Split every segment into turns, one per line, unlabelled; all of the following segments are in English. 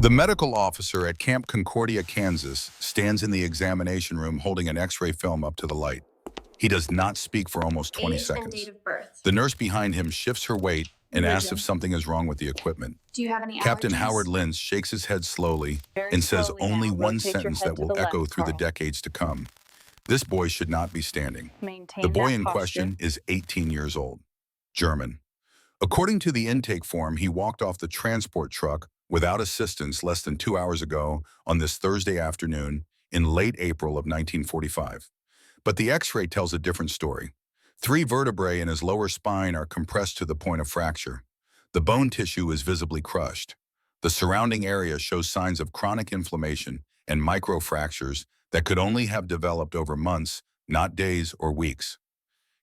The medical officer at Camp Concordia, Kansas, stands in the examination room holding an X-ray film up to the light. He does not speak for almost 20
Age and date
seconds.
of birth.
The nurse behind him shifts her weight and asks if
Religion.
something is wrong with the equipment.
Do you have any
Captain
allergies?
Howard Lynch shakes his head slowly
Very
and says
slowly
only
now.
one
Rotate your
sentence
head
that
to
will
the
echo
left,
through the
Carl.
decades to come. This boy should not be standing.
Maintain
The boy
that
in
posture.
question is 18 years old. German. According to the intake form, he walked off the transport truck without assistance less than 2 hours ago on this Thursday afternoon in late April of 1945. But the X-ray tells a different story. 3 vertebrae in his lower spine are compressed to the point of fracture. The bone tissue is visibly crushed. The surrounding area shows signs of chronic inflammation and microfractures that could only have developed over months, not days or weeks.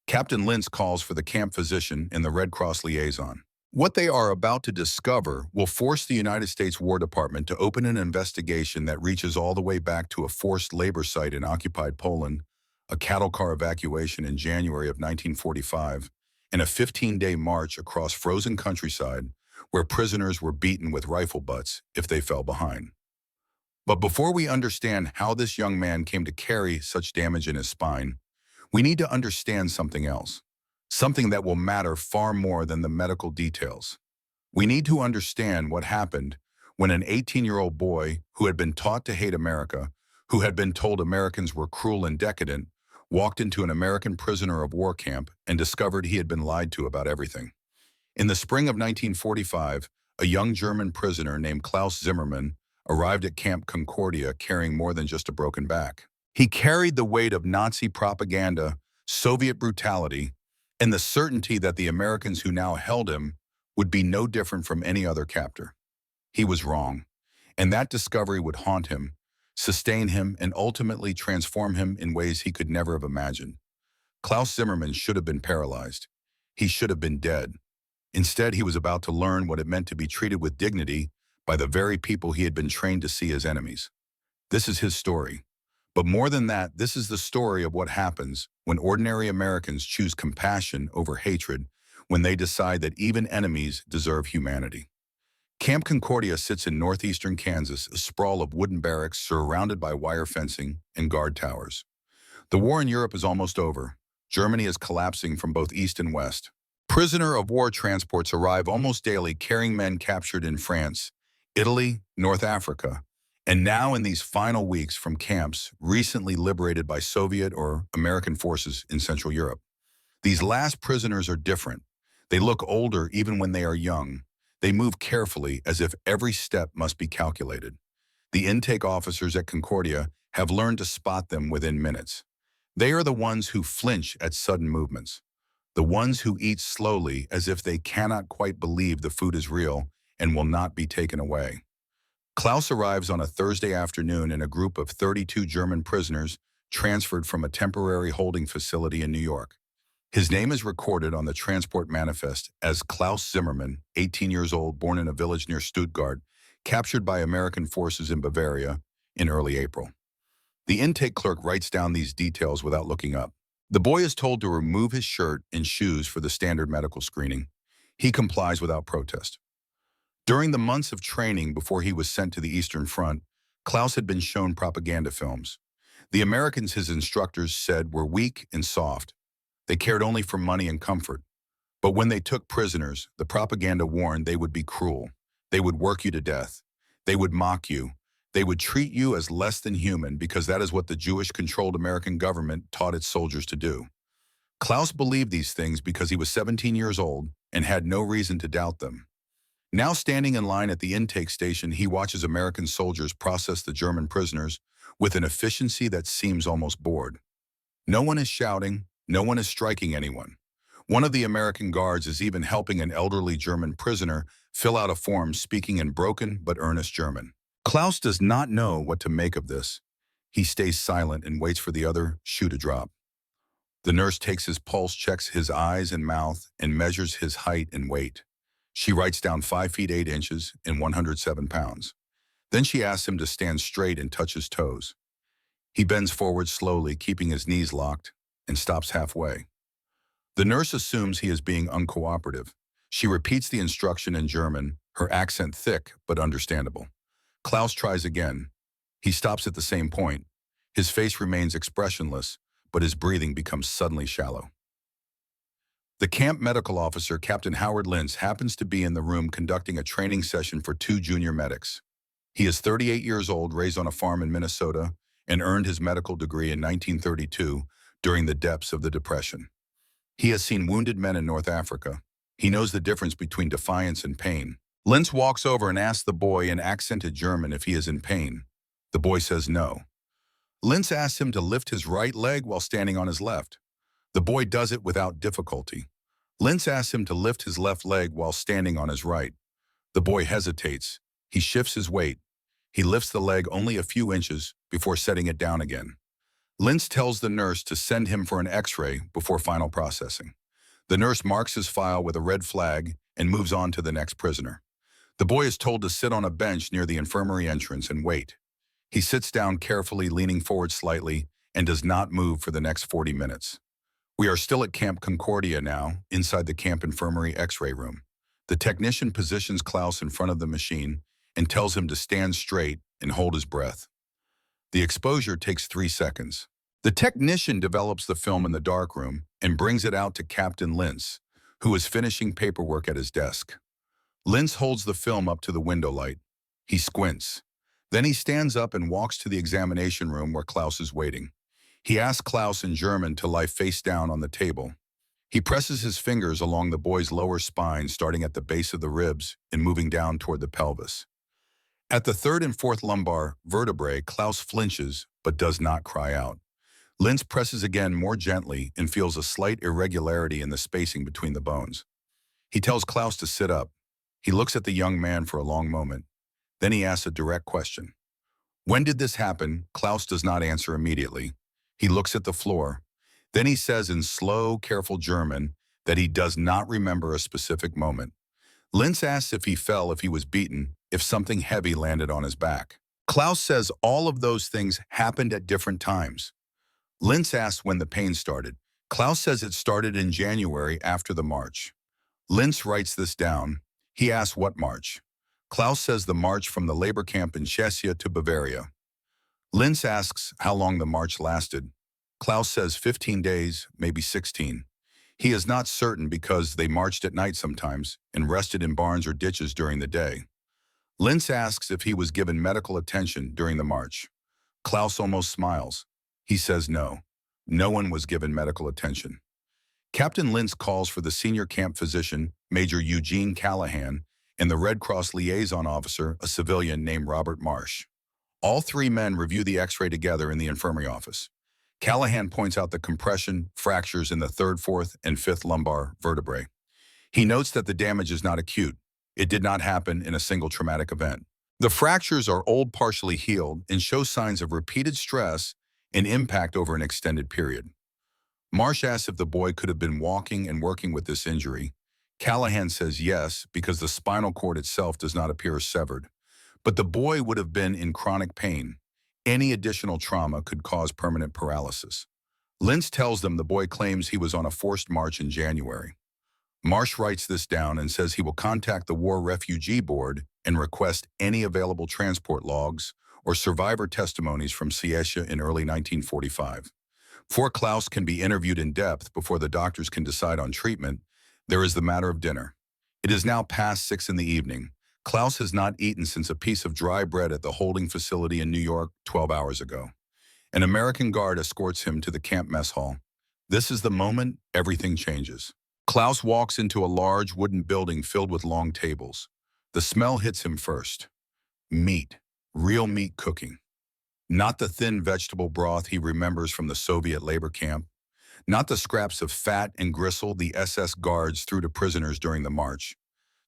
Captain Lynch calls for the camp physician and the Red Cross liaison. What they are about to discover will force the United States War Department to open an investigation that reaches all the way back to a forced labor site in occupied Poland, a cattle car evacuation in January of 1945, and a 15-day march across frozen countryside where prisoners were beaten with rifle butts if they fell behind. But before we understand how this young man came to carry such damage in his spine, we need to understand something else, something that will matter far more than the medical details. We need to understand what happened when an 18-year-old boy who had been taught to hate America, who had been told Americans were cruel and decadent, walked into an American prisoner of war camp and discovered he had been lied to about everything. In the spring of 1945, a young German prisoner named Klaus Zimmermann arrived at Camp Concordia carrying more than just a broken back. He carried the weight of Nazi propaganda, Soviet brutality, and the certainty that the Americans who now held him would be no different from any other captor. He was wrong, and that discovery would haunt him, sustain him, and ultimately transform him in ways he could never have imagined. Klaus Zimmermann should have been paralyzed. He should have been dead. Instead, he was about to learn what it meant to be treated with dignity by the very people he had been trained to see as enemies. This is his story. But more than that, this is the story of what happens when ordinary Americans choose compassion over hatred, when they decide that even enemies deserve humanity. Camp Concordia sits in northeastern Kansas, a sprawl of wooden barracks surrounded by wire fencing and guard towers. The war in Europe is almost over. Germany is collapsing from both east and west. Prisoner of war transports arrive almost daily carrying men captured in France, Italy, North Africa, and now in these final weeks from camps recently liberated by Soviet or American forces in Central Europe. These last prisoners are different. They look older even when they are young. They move carefully as if every step must be calculated. The intake officers at Concordia have learned to spot them within minutes. They are the ones who flinch at sudden movements, the ones who eat slowly as if they cannot quite believe the food is real and will not be taken away. Klaus arrives on a Thursday afternoon in a group of 32 German prisoners transferred from a temporary holding facility in New York. His name is recorded on the transport manifest as Klaus Zimmermann, 18 years old, born in a village near Stuttgart, captured by American forces in Bavaria in early April. The intake clerk writes down these details without looking up. The boy is told to remove his shirt and shoes for the standard medical screening. He complies without protest. During the months of training before he was sent to the Eastern Front, Klaus had been shown propaganda films. The Americans his instructors said were weak and soft. They cared only for money and comfort. But when they took prisoners, the propaganda warned they would be cruel. They would work you to death. They would mock you. They would treat you as less than human because that is what the Jewish-controlled American government taught its soldiers to do. Klaus believed these things because he was 17 years old and had no reason to doubt them. Now standing in line at the intake station, he watches American soldiers process the German prisoners with an efficiency that seems almost bored. No one is shouting, no one is striking anyone. One of the American guards is even helping an elderly German prisoner fill out a form speaking in broken but earnest German. Klaus does not know what to make of this. He stays silent and waits for the other shoe to drop. The nurse takes his pulse, checks his eyes and mouth, and measures his height and weight. She writes down 5 feet 8 inches and 107 pounds. Then she asks him to stand straight and touch his toes. He bends forward slowly, keeping his knees locked, and stops halfway. The nurse assumes he is being uncooperative. She repeats the instruction in German, her accent thick but understandable. Klaus tries again. He stops at the same point. His face remains expressionless, but his breathing becomes suddenly shallow. The camp medical officer, Captain Howard Lintz, happens to be in the room conducting a training session for two junior medics. He is 38 years old, raised on a farm in Minnesota, and earned his medical degree in 1932 during the depths of the Depression. He has seen wounded men in North Africa. He knows the difference between defiance and pain. Lintz walks over and asks the boy in accented German if he is in pain. The boy says no. Lintz asks him to lift his right leg while standing on his left. The boy does it without difficulty. Lintz asks him to lift his left leg while standing on his right. The boy hesitates. He shifts his weight. He lifts the leg only a few inches before setting it down again. Lintz tells the nurse to send him for an X-ray before final processing. The nurse marks his file with a red flag and moves on to the next prisoner. The boy is told to sit on a bench near the infirmary entrance and wait. He sits down carefully, leaning forward slightly, and does not move for the next 40 minutes. We are still at Camp Concordia now, inside the camp infirmary X-ray room. The technician positions Klaus in front of the machine and tells him to stand straight and hold his breath. The exposure takes 3 seconds. The technician develops the film in the darkroom and brings it out to Captain Lintz, who is finishing paperwork at his desk. Lintz holds the film up to the window light. He squints. Then he stands up and walks to the examination room where Klaus is waiting. He asks Klaus in German to lie face down on the table. He presses his fingers along the boy's lower spine, starting at the base of the ribs and moving down toward the pelvis. At the third and fourth lumbar vertebrae, Klaus flinches but does not cry out. Lintz presses again more gently and feels a slight irregularity in the spacing between the bones. He tells Klaus to sit up. He looks at the young man for a long moment. Then he asks a direct question. When did this happen? Klaus does not answer immediately. He looks at the floor. Then he says in slow, careful German that he does not remember a specific moment. Lintz asks if he fell, if he was beaten, if something heavy landed on his back. Klaus says all of those things happened at different times. Lintz asks when the pain started. Klaus says it started in January after the march. Lintz writes this down. He asks what march. Klaus says the march from the labor camp in Czechia to Bavaria. Lintz asks how long the march lasted. Klaus says 15 days, maybe 16. He is not certain because they marched at night sometimes and rested in barns or ditches during the day. Lintz asks if he was given medical attention during the march. Klaus almost smiles. He says no. No one was given medical attention. Captain Lintz calls for the senior camp physician, Major Eugene Callahan, and the Red Cross liaison officer, a civilian named Robert Marsh. All three men review the X-ray together in the infirmary office. Callahan points out the compression, fractures in the third, fourth, and fifth lumbar vertebrae. He notes that the damage is not acute. It did not happen in a single traumatic event. The fractures are old, partially healed, and show signs of repeated stress and impact over an extended period. Marsh asks if the boy could have been walking and working with this injury. Callahan says yes, because the spinal cord itself does not appear severed. But the boy would have been in chronic pain. Any additional trauma could cause permanent paralysis. Lintz tells them the boy claims he was on a forced march in January. Marsh writes this down and says he will contact the War Refugee Board and request any available transport logs or survivor testimonies from Czechia in early 1945. Before Klaus can be interviewed in depth before the doctors can decide on treatment, there is the matter of dinner. It is now past 6 in the evening. Klaus has not eaten since a piece of dry bread at the holding facility in New York 12 hours ago. An American guard escorts him to the camp mess hall. This is the moment everything changes. Klaus walks into a large wooden building filled with long tables. The smell hits him first. Meat. Real meat cooking. Not the thin vegetable broth he remembers from the Soviet labor camp. Not the scraps of fat and gristle the SS guards threw to prisoners during the march.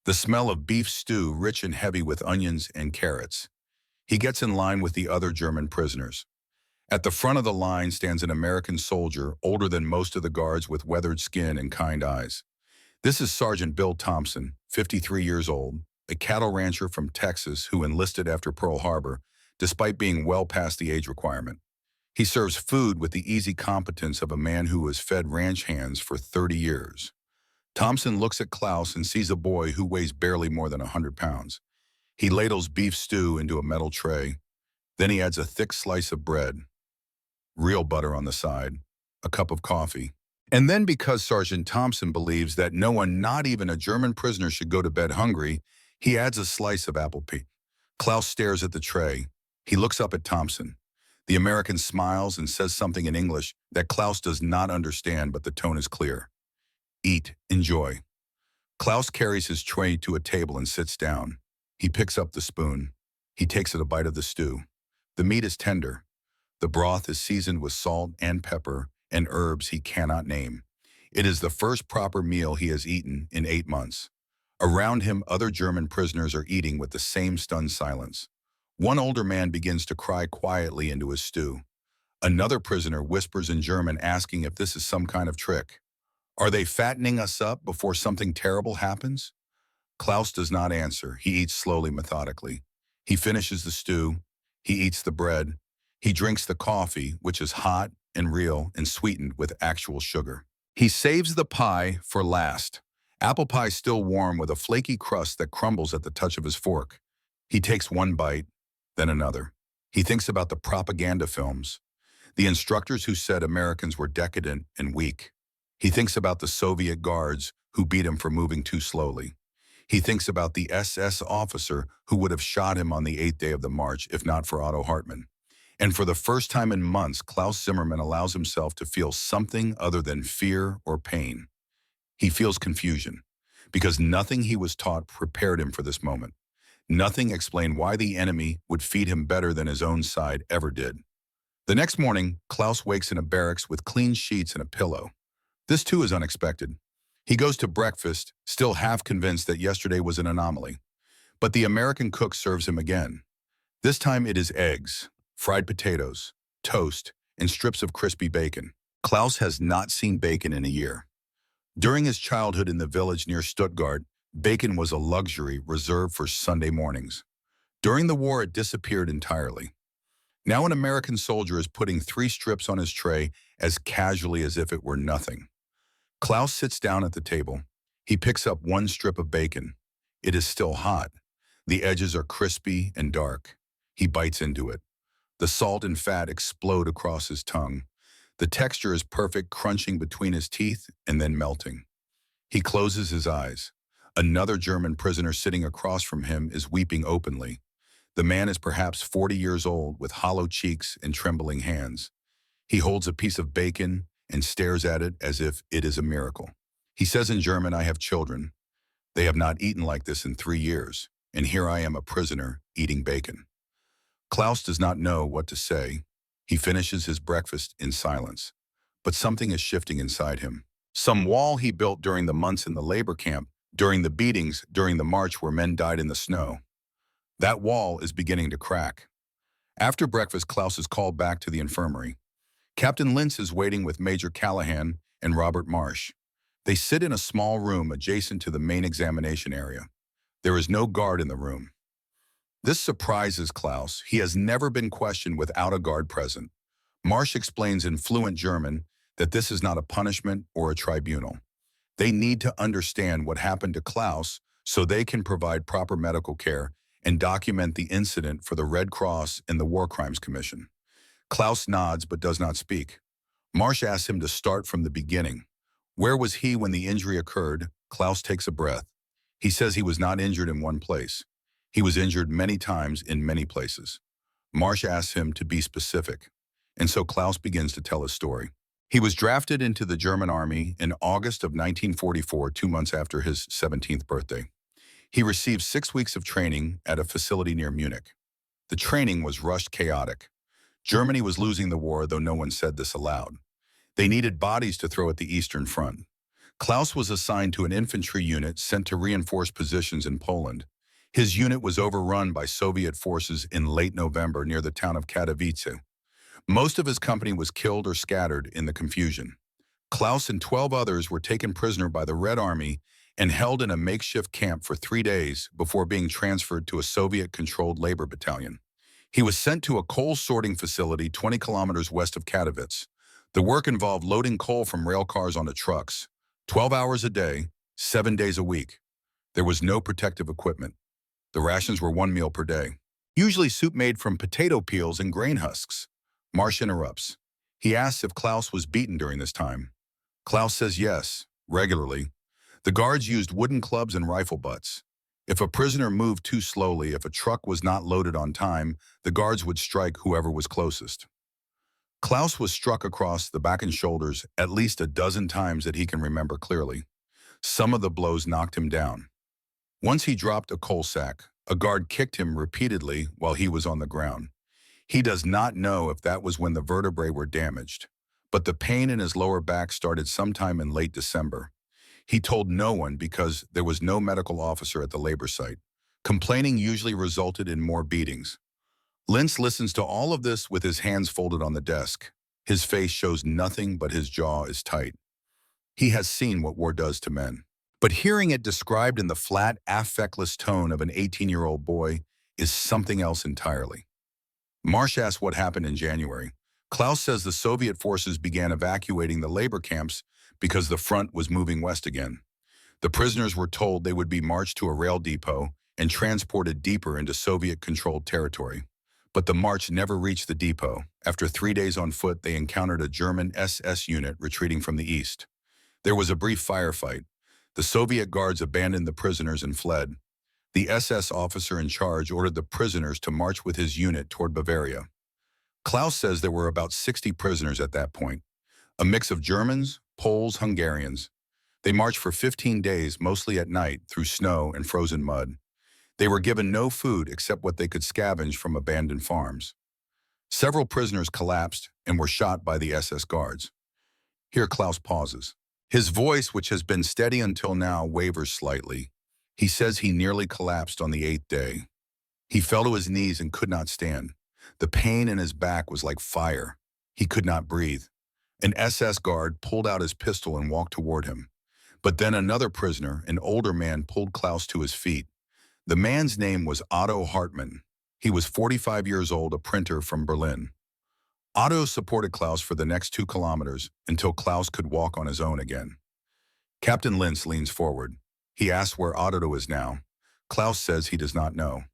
The smell of beef stew, rich and heavy with onions and carrots. He gets in line with the other German prisoners. At the front of the line stands an American soldier, older than most of the guards, with weathered skin and kind eyes. This is Sergeant Bill Thompson, 53 years old, a cattle rancher from Texas who enlisted after Pearl Harbor, despite being well past the age requirement. He serves food with the easy competence of a man who has fed ranch hands for 30 years. Thompson looks at Klaus and sees a boy who weighs barely more than 100 pounds. He ladles beef stew into a metal tray. Then he adds a thick slice of bread, real butter on the side, a cup of coffee. And then because Sergeant Thompson believes that no one, not even a German prisoner, should go to bed hungry, he adds a slice of apple pie. Klaus stares at the tray. He looks up at Thompson. The American smiles and says something in English that Klaus does not understand, but the tone is clear. Eat, enjoy. Klaus carries his tray to a table and sits down. He picks up the spoon. He takes a bite of the stew. The meat is tender. The broth is seasoned with salt and pepper and herbs he cannot name. It is the first proper meal he has eaten in 8 months. Around him, other German prisoners are eating with the same stunned silence. One older man begins to cry quietly into his stew. Another prisoner whispers in German, asking if this is some kind of trick. Are they fattening us up before something terrible happens? Klaus does not answer. He eats slowly, methodically. He finishes the stew. He eats the bread. He drinks the coffee, which is hot and real and sweetened with actual sugar. He saves the pie for last. Apple pie still warm with a flaky crust that crumbles at the touch of his fork. He takes one bite, then another. He thinks about the propaganda films, the instructors who said Americans were decadent and weak. He thinks about the Soviet guards who beat him for moving too slowly. He thinks about the SS officer who would have shot him on the 8th day of the march if not for Otto Hartmann. And for the first time in months, Klaus Zimmermann allows himself to feel something other than fear or pain. He feels confusion, because nothing he was taught prepared him for this moment. Nothing explained why the enemy would feed him better than his own side ever did. The next morning, Klaus wakes in a barracks with clean sheets and a pillow. This too is unexpected. He goes to breakfast, still half convinced that yesterday was an anomaly. But the American cook serves him again. This time it is eggs, fried potatoes, toast, and strips of crispy bacon. Klaus has not seen bacon in a year. During his childhood in the village near Stuttgart, bacon was a luxury reserved for Sunday mornings. During the war, it disappeared entirely. Now an American soldier is putting 3 strips on his tray as casually as if it were nothing. Klaus sits down at the table. He picks up 1 strip of bacon. It is still hot. The edges are crispy and dark. He bites into it. The salt and fat explode across his tongue. The texture is perfect, crunching between his teeth and then melting. He closes his eyes. Another German prisoner sitting across from him is weeping openly. The man is perhaps 40 years old, with hollow cheeks and trembling hands. He holds a piece of bacon and stares at it as if it is a miracle. He says in German, "I have children. They have not eaten like this in 3 years, and here I am, a prisoner, eating bacon." Klaus does not know what to say. He finishes his breakfast in silence. But something is shifting inside him. Some wall he built during the months in the labor camp, during the beatings, during the march where men died in the snow. That wall is beginning to crack. After breakfast, Klaus is called back to the infirmary. Captain Lintz is waiting with Major Callahan and Robert Marsh. They sit in a small room adjacent to the main examination area. There is no guard in the room. This surprises Klaus. He has never been questioned without a guard present. Marsh explains in fluent German that this is not a punishment or a tribunal. They need to understand what happened to Klaus so they can provide proper medical care and document the incident for the Red Cross and the War Crimes Commission. Klaus nods but does not speak. Marsh asks him to start from the beginning. Where was he when the injury occurred? Klaus takes a breath. He says he was not injured in one place. He was injured many times in many places. Marsh asks him to be specific, and so Klaus begins to tell his story. He was drafted into the German army in August of 1944, 2 months after his 17th birthday. He received 6 weeks of training at a facility near Munich. The training was rushed, chaotic. Germany was losing the war, though no one said this aloud. They needed bodies to throw at the Eastern Front. Klaus was assigned to an infantry unit sent to reinforce positions in Poland. His unit was overrun by Soviet forces in late November near the town of Katowice. Most of his company was killed or scattered in the confusion. Klaus and 12 others were taken prisoner by the Red Army and held in a makeshift camp for 3 days before being transferred to a Soviet-controlled labor battalion. He was sent to a coal sorting facility 20 kilometers west of Katowice. The work involved loading coal from rail cars onto trucks, 12 hours a day, 7 days a week. There was no protective equipment. The rations were 1 meal per day, usually soup made from potato peels and grain husks. Marsh interrupts. He asks if Klaus was beaten during this time. Klaus says yes, regularly. The guards used wooden clubs and rifle butts. If a prisoner moved too slowly, if a truck was not loaded on time, the guards would strike whoever was closest. Klaus was struck across the back and shoulders at least a dozen times that he can remember clearly. Some of the blows knocked him down. Once he dropped a coal sack, a guard kicked him repeatedly while he was on the ground. He does not know if that was when the vertebrae were damaged, but the pain in his lower back started sometime in late December. He told no one because there was no medical officer at the labor site. Complaining usually resulted in more beatings. Lentz listens to all of this with his hands folded on the desk. His face shows nothing but his jaw is tight. He has seen what war does to men. But hearing it described in the flat, affectless tone of an 18-year-old boy is something else entirely. Marsh asks what happened in January. Klaus says the Soviet forces began evacuating the labor camps because the front was moving west again. The prisoners were told they would be marched to a rail depot and transported deeper into Soviet-controlled territory. But the march never reached the depot. After 3 days on foot, they encountered a German SS unit retreating from the east. There was a brief firefight. The Soviet guards abandoned the prisoners and fled. The SS officer in charge ordered the prisoners to march with his unit toward Bavaria. Klaus says there were about 60 prisoners at that point, a mix of Germans, Poles, Hungarians. They marched for 15 days, mostly at night, through snow and frozen mud. They were given no food except what they could scavenge from abandoned farms. Several prisoners collapsed and were shot by the SS guards. Here Klaus pauses. His voice, which has been steady until now, wavers slightly. He says he nearly collapsed on the 8th day. He fell to his knees and could not stand. The pain in his back was like fire. He could not breathe. An SS guard pulled out his pistol and walked toward him. But then another prisoner, an older man, pulled Klaus to his feet. The man's name was Otto Hartmann. He was 45 years old, a printer from Berlin. Otto supported Klaus for the next 2 kilometers until Klaus could walk on his own again. Captain Lentz leans forward. He asks where Otto is now. Klaus says he does not know.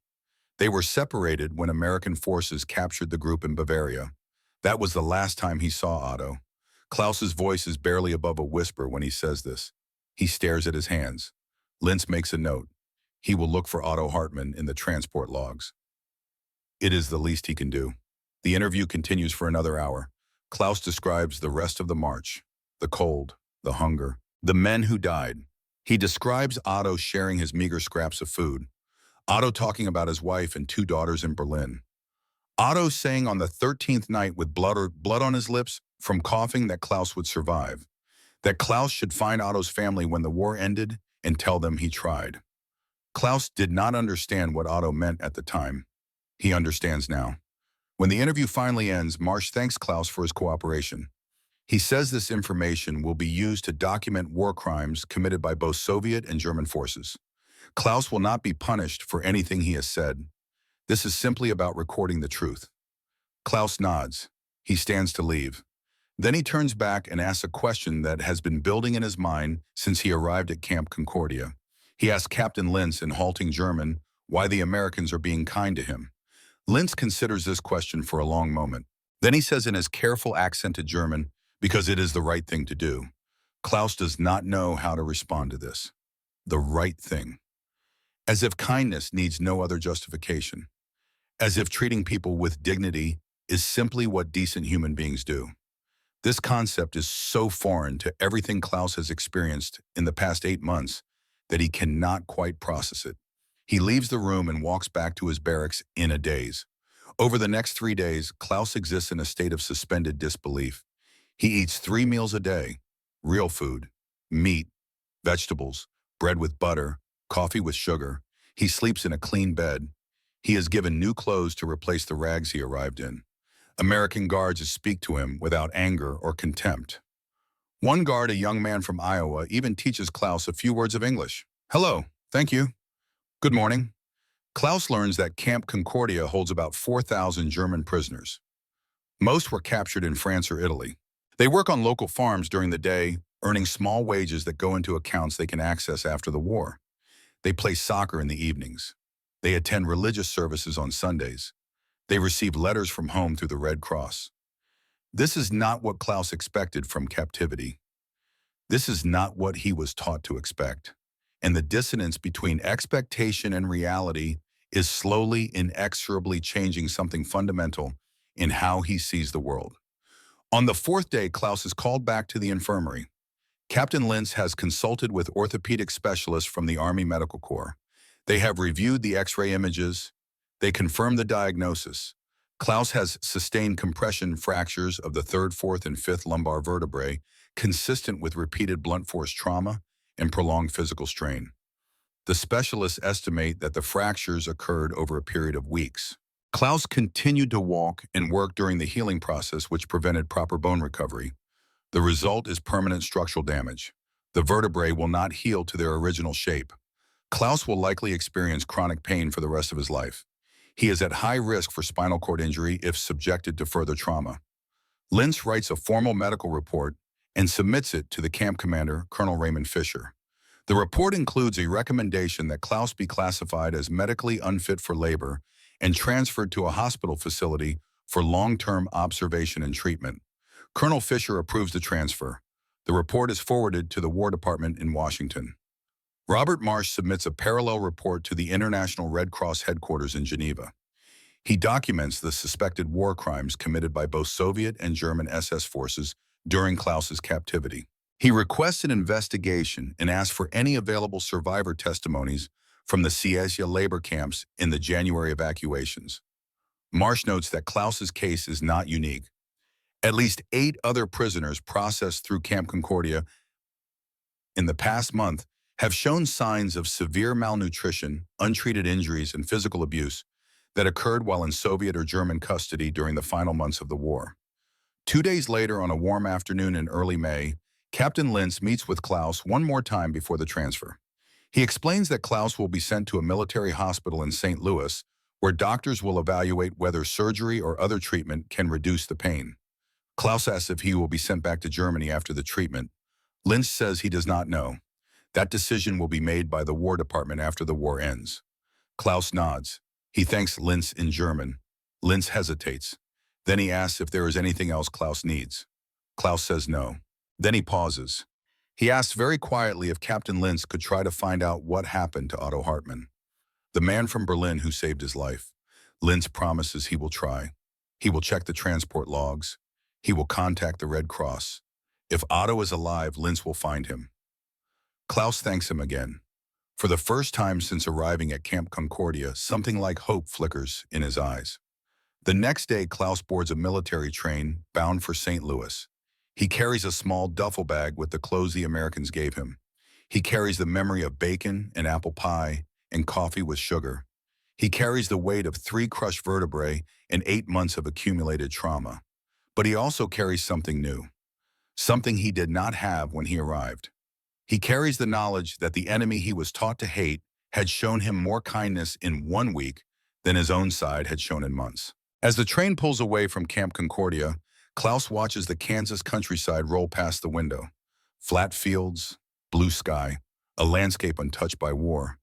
They were separated when American forces captured the group in Bavaria. That was the last time he saw Otto. Klaus's voice is barely above a whisper when he says this. He stares at his hands. Lentz makes a note. He will look for Otto Hartmann in the transport logs. It is the least he can do. The interview continues for another hour. Klaus describes the rest of the march, the cold, the hunger, the men who died. He describes Otto sharing his meager scraps of food, Otto talking about his wife and 2 daughters in Berlin. Otto saying on the 13th night with blood on his lips from coughing that Klaus would survive, that Klaus should find Otto's family when the war ended and tell them he tried. Klaus did not understand what Otto meant at the time. He understands now. When the interview finally ends, Marsh thanks Klaus for his cooperation. He says this information will be used to document war crimes committed by both Soviet and German forces. Klaus will not be punished for anything he has said. This is simply about recording the truth. Klaus nods. He stands to leave. Then he turns back and asks a question that has been building in his mind since he arrived at Camp Concordia. He asks Captain Lentz in halting German why the Americans are being kind to him. Lentz considers this question for a long moment. Then he says in his careful accented German, because it is the right thing to do. Klaus does not know how to respond to this. The right thing. As if kindness needs no other justification. As if treating people with dignity is simply what decent human beings do. This concept is so foreign to everything Klaus has experienced in the past 8 months that he cannot quite process it. He leaves the room and walks back to his barracks in a daze. Over the next 3 days, Klaus exists in a state of suspended disbelief. He eats 3 meals a day, real food, meat, vegetables, bread with butter, coffee with sugar. He sleeps in a clean bed. He is given new clothes to replace the rags he arrived in. American guards speak to him without anger or contempt. One guard, a young man from Iowa, even teaches Klaus a few words of English. Hello, thank you. Good morning. Klaus learns that Camp Concordia holds about 4,000 German prisoners. Most were captured in France or Italy. They work on local farms during the day, earning small wages that go into accounts they can access after the war. They play soccer in the evenings. They attend religious services on Sundays. They receive letters from home through the Red Cross. This is not what Klaus expected from captivity. This is not what he was taught to expect. And the dissonance between expectation and reality is slowly, inexorably changing something fundamental in how he sees the world. On the fourth day, Klaus is called back to the infirmary. Captain Lentz has consulted with orthopedic specialists from the Army Medical Corps. They have reviewed the X-ray images. They confirmed the diagnosis. Klaus has sustained compression fractures of the third, fourth, and fifth lumbar vertebrae, consistent with repeated blunt force trauma and prolonged physical strain. The specialists estimate that the fractures occurred over a period of weeks. Klaus continued to walk and work during the healing process, which prevented proper bone recovery. The result is permanent structural damage. The vertebrae will not heal to their original shape. Klaus will likely experience chronic pain for the rest of his life. He is at high risk for spinal cord injury if subjected to further trauma. Lentz writes a formal medical report and submits it to the camp commander, Colonel Raymond Fisher. The report includes a recommendation that Klaus be classified as medically unfit for labor and transferred to a hospital facility for long-term observation and treatment. Colonel Fisher approves the transfer. The report is forwarded to the War Department in Washington. Robert Marsh submits a parallel report to the International Red Cross headquarters in Geneva. He documents the suspected war crimes committed by both Soviet and German SS forces during Klaus's captivity. He requests an investigation and asks for any available survivor testimonies from the Silesia labor camps in the January evacuations. Marsh notes that Klaus's case is not unique. At least 8 other prisoners processed through Camp Concordia in the past month have shown signs of severe malnutrition, untreated injuries, and physical abuse that occurred while in Soviet or German custody during the final months of the war. 2 days later, on a warm afternoon in early May, Captain Lentz meets with Klaus one more time before the transfer. He explains that Klaus will be sent to a military hospital in St. Louis, where doctors will evaluate whether surgery or other treatment can reduce the pain. Klaus asks if he will be sent back to Germany after the treatment. Lentz says he does not know. That decision will be made by the War Department after the war ends. Klaus nods. He thanks Lentz in German. Lentz hesitates. Then he asks if there is anything else Klaus needs. Klaus says no. Then he pauses. He asks very quietly if Captain Lentz could try to find out what happened to Otto Hartmann, the man from Berlin who saved his life. Lentz promises he will try. He will check the transport logs. He will contact the Red Cross. If Otto is alive, Lentz will find him. Klaus thanks him again. For the first time since arriving at Camp Concordia, something like hope flickers in his eyes. The next day, Klaus boards a military train bound for St. Louis. He carries a small duffel bag with the clothes the Americans gave him. He carries the memory of bacon and apple pie and coffee with sugar. He carries the weight of 3 crushed vertebrae and 8 months of accumulated trauma. But he also carries something new, something he did not have when he arrived. He carries the knowledge that the enemy he was taught to hate had shown him more kindness in 1 week than his own side had shown in months. As the train pulls away from Camp Concordia, Klaus watches the Kansas countryside roll past the window. Flat fields, blue sky, a landscape untouched by war.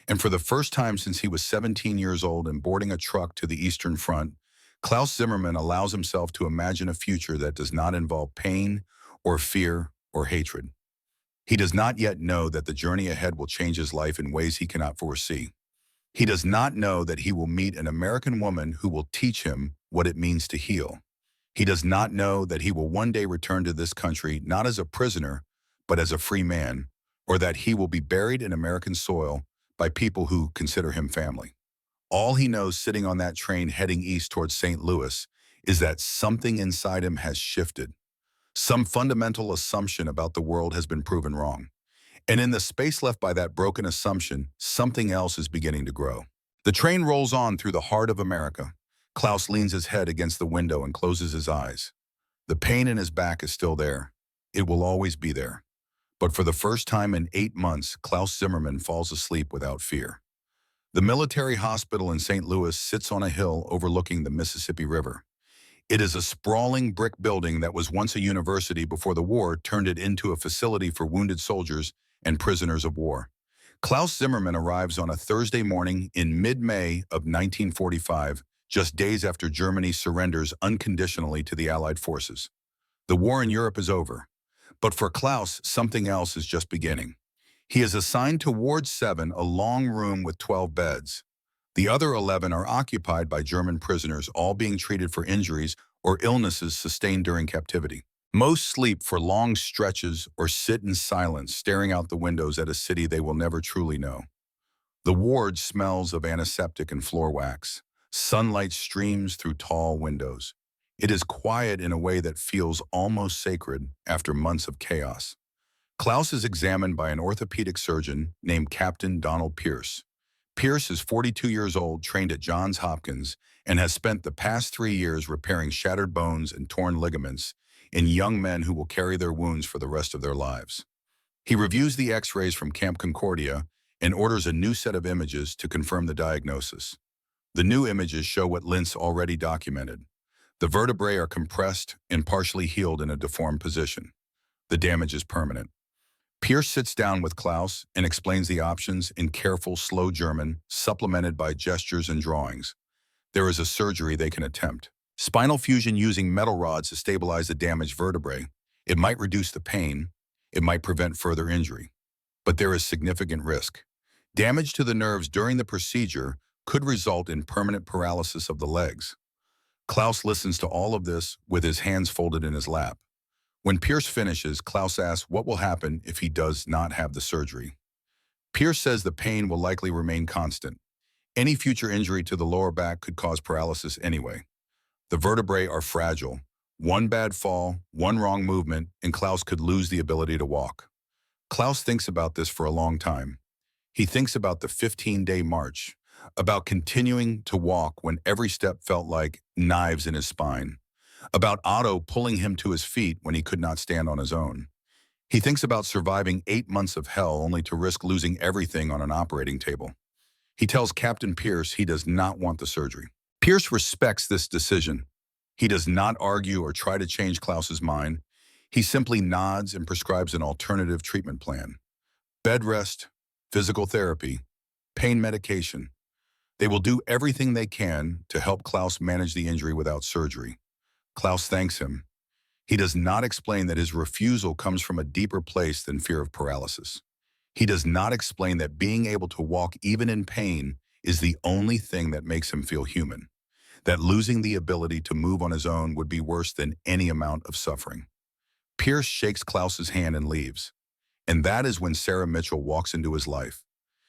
And for the first time since he was 17 years old and boarding a truck to the Eastern Front, Klaus Zimmermann allows himself to imagine a future that does not involve pain or fear or hatred. He does not yet know that the journey ahead will change his life in ways he cannot foresee. He does not know that he will meet an American woman who will teach him what it means to heal. He does not know that he will one day return to this country not as a prisoner, but as a free man, or that he will be buried in American soil by people who consider him family. All he knows sitting on that train heading east towards St. Louis is that something inside him has shifted. Some fundamental assumption about the world has been proven wrong. And in the space left by that broken assumption, something else is beginning to grow. The train rolls on through the heart of America. Klaus leans his head against the window and closes his eyes. The pain in his back is still there. It will always be there. But for the first time in 8 months, Klaus Zimmermann falls asleep without fear. The military hospital in St. Louis sits on a hill overlooking the Mississippi River. It is a sprawling brick building that was once a university before the war turned it into a facility for wounded soldiers and prisoners of war. Klaus Zimmermann arrives on a Thursday morning in mid-May of 1945, just days after Germany surrenders unconditionally to the Allied forces. The war in Europe is over. But for Klaus, something else is just beginning. He is assigned to Ward 7, a long room with 12 beds. The other 11 are occupied by German prisoners, all being treated for injuries or illnesses sustained during captivity. Most sleep for long stretches or sit in silence, staring out the windows at a city they will never truly know. The ward smells of antiseptic and floor wax. Sunlight streams through tall windows. It is quiet in a way that feels almost sacred after months of chaos. Klaus is examined by an orthopedic surgeon named Captain Donald Pierce. Pierce is 42 years old, trained at Johns Hopkins, and has spent the past 3 years repairing shattered bones and torn ligaments in young men who will carry their wounds for the rest of their lives. He reviews the x-rays from Camp Concordia and orders a new set of images to confirm the diagnosis. The new images show what Lintz already documented. The vertebrae are compressed and partially healed in a deformed position. The damage is permanent. Pierce sits down with Klaus and explains the options in careful, slow German, supplemented by gestures and drawings. There is a surgery they can attempt. Spinal fusion using metal rods to stabilize the damaged vertebrae. It might reduce the pain. It might prevent further injury. But there is significant risk. Damage to the nerves during the procedure could result in permanent paralysis of the legs. Klaus listens to all of this with his hands folded in his lap. When Pierce finishes, Klaus asks what will happen if he does not have the surgery. Pierce says the pain will likely remain constant. Any future injury to the lower back could cause paralysis anyway. The vertebrae are fragile. One bad fall, one wrong movement, and Klaus could lose the ability to walk. Klaus thinks about this for a long time. He thinks about the 15-day march, about continuing to walk when every step felt like knives in his spine, about Otto pulling him to his feet when he could not stand on his own. He thinks about surviving 8 months of hell only to risk losing everything on an operating table. He tells Captain Pierce he does not want the surgery. Pierce respects this decision. He does not argue or try to change Klaus's mind. He simply nods and prescribes an alternative treatment plan. Bed rest, physical therapy, pain medication. They will do everything they can to help Klaus manage the injury without surgery. Klaus thanks him. He does not explain that his refusal comes from a deeper place than fear of paralysis. He does not explain that being able to walk even in pain is the only thing that makes him feel human, that losing the ability to move on his own would be worse than any amount of suffering. Pierce shakes Klaus's hand and leaves. And that is when Sarah Mitchell walks into his life.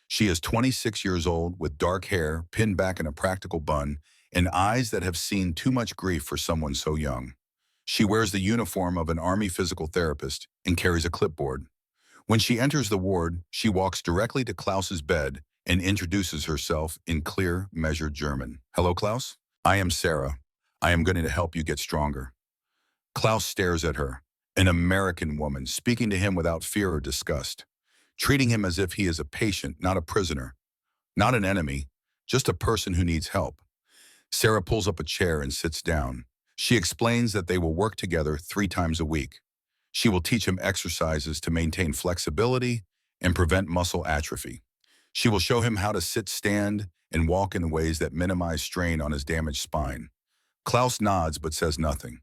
She is 26 years old with dark hair pinned back in a practical bun and eyes that have seen too much grief for someone so young. She wears the uniform of an Army physical therapist and carries a clipboard. When she enters the ward, she walks directly to Klaus's bed and introduces herself in clear, measured German. "Hello, Klaus. I am Sarah. I am going to help you get stronger." Klaus stares at her, an American woman speaking to him without fear or disgust, treating him as if he is a patient, not a prisoner, not an enemy, just a person who needs help. Sarah pulls up a chair and sits down. She explains that they will work together 3 times a week. She will teach him exercises to maintain flexibility and prevent muscle atrophy. She will show him how to sit, stand, and walk in ways that minimize strain on his damaged spine. Klaus nods but says nothing.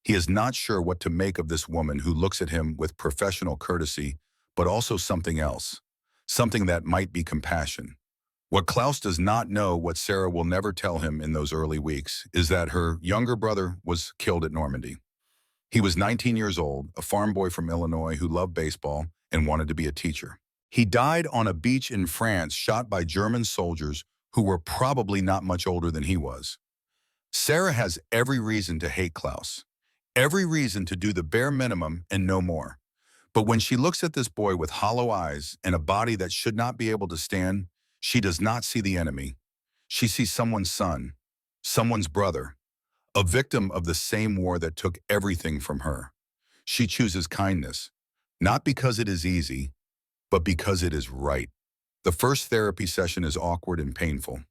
He is not sure what to make of this woman who looks at him with professional courtesy, but also something else, something that might be compassion. What Klaus does not know, what Sarah will never tell him in those early weeks, is that her younger brother was killed at Normandy. He was 19 years old, a farm boy from Illinois who loved baseball and wanted to be a teacher. He died on a beach in France, shot by German soldiers who were probably not much older than he was. Sarah has every reason to hate Klaus, every reason to do the bare minimum and no more. But when she looks at this boy with hollow eyes and a body that should not be able to stand, she does not see the enemy. She sees someone's son, someone's brother, a victim of the same war that took everything from her. She chooses kindness, not because it is easy, but because it is right. The first therapy session is awkward and painful.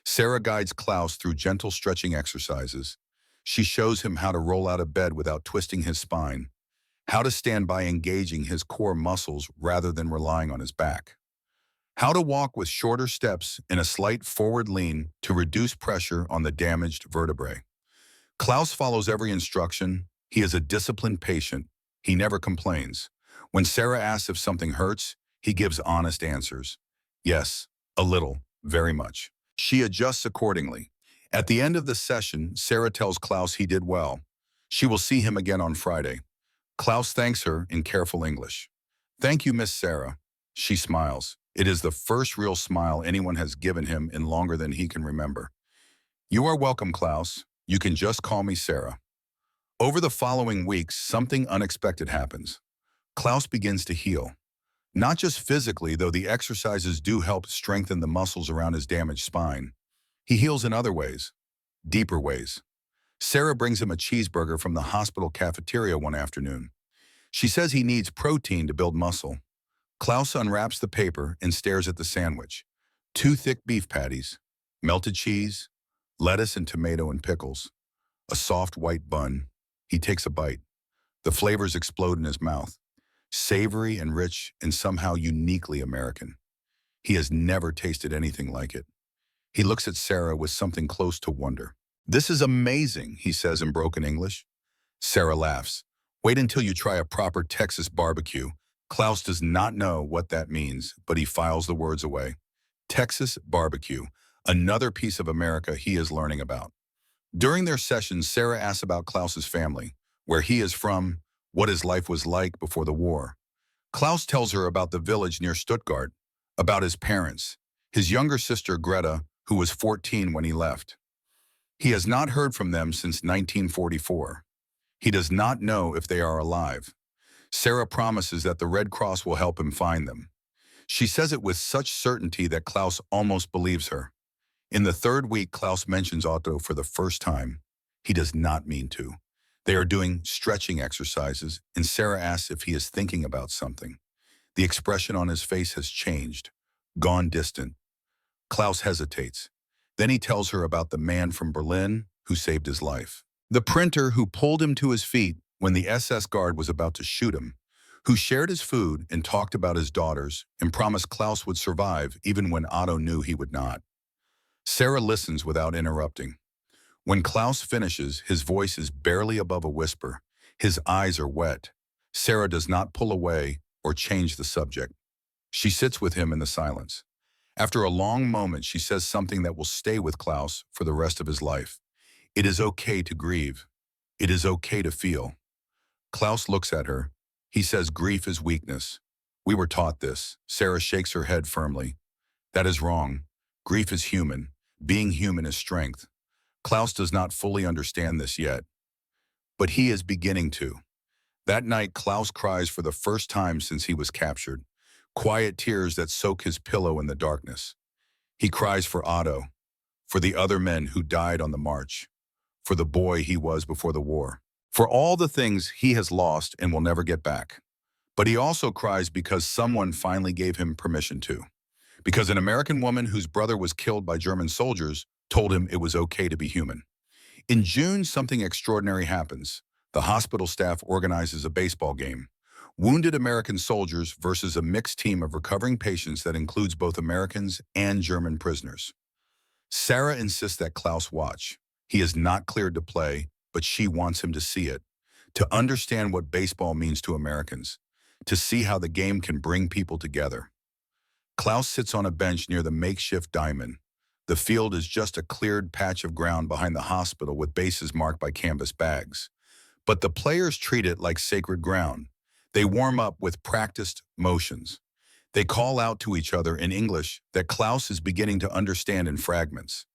Sarah guides Klaus through gentle stretching exercises. She shows him how to roll out of bed without twisting his spine, how to stand by engaging his core muscles rather than relying on his back. How to walk with shorter steps and a slight forward lean to reduce pressure on the damaged vertebrae. Klaus follows every instruction. He is a disciplined patient. He never complains. When Sarah asks if something hurts, he gives honest answers. Yes, a little, very much. She adjusts accordingly. At the end of the session, Sarah tells Klaus he did well. She will see him again on Friday. Klaus thanks her in careful English. Thank you, Miss Sarah. She smiles. It is the first real smile anyone has given him in longer than he can remember. You are welcome, Klaus. You can just call me Sarah. Over the following weeks, something unexpected happens. Klaus begins to heal. Not just physically, though the exercises do help strengthen the muscles around his damaged spine. He heals in other ways, deeper ways. Sarah brings him a cheeseburger from the hospital cafeteria one afternoon. She says he needs protein to build muscle. Klaus unwraps the paper and stares at the sandwich. 2 thick beef patties, melted cheese, lettuce and tomato and pickles, a soft white bun. He takes a bite. The flavors explode in his mouth, savory and rich and somehow uniquely American. He has never tasted anything like it. He looks at Sarah with something close to wonder. This is amazing, he says in broken English. Sarah laughs. Wait until you try a proper Texas barbecue. Klaus does not know what that means, but he files the words away. Texas barbecue, another piece of America he is learning about. During their sessions, Sarah asks about Klaus's family, where he is from, what his life was like before the war. Klaus tells her about the village near Stuttgart, about his parents, his younger sister Greta, who was 14 when he left. He has not heard from them since 1944. He does not know if they are alive. Sarah promises that the Red Cross will help him find them. She says it with such certainty that Klaus almost believes her. In the third week, Klaus mentions Otto for the first time. He does not mean to. They are doing stretching exercises, and Sarah asks if he is thinking about something. The expression on his face has changed, gone distant. Klaus hesitates. Then he tells her about the man from Berlin who saved his life. The printer who pulled him to his feet when the SS guard was about to shoot him, who shared his food and talked about his daughters and promised Klaus would survive even when Otto knew he would not. Sarah listens without interrupting. When Klaus finishes, his voice is barely above a whisper. His eyes are wet. Sarah does not pull away or change the subject. She sits with him in the silence. After a long moment, she says something that will stay with Klaus for the rest of his life. It is okay to grieve. It is okay to feel. Klaus looks at her. He says grief is weakness. We were taught this. Sarah shakes her head firmly. That is wrong. Grief is human. Being human is strength. Klaus does not fully understand this yet, but he is beginning to. That night, Klaus cries for the first time since he was captured. Quiet tears that soak his pillow in the darkness. He cries for Otto, for the other men who died on the march, for the boy he was before the war, for all the things he has lost and will never get back. But he also cries because someone finally gave him permission to. Because an American woman whose brother was killed by German soldiers told him it was okay to be human. In June, something extraordinary happens. The hospital staff organizes a baseball game. Wounded American soldiers versus a mixed team of recovering patients that includes both Americans and German prisoners. Sarah insists that Klaus watch. He is not cleared to play, but she wants him to see it, to understand what baseball means to Americans, to see how the game can bring people together. Klaus sits on a bench near the makeshift diamond. The field is just a cleared patch of ground behind the hospital with bases marked by canvas bags. But the players treat it like sacred ground. They warm up with practiced motions. They call out to each other in English that Klaus is beginning to understand in fragments.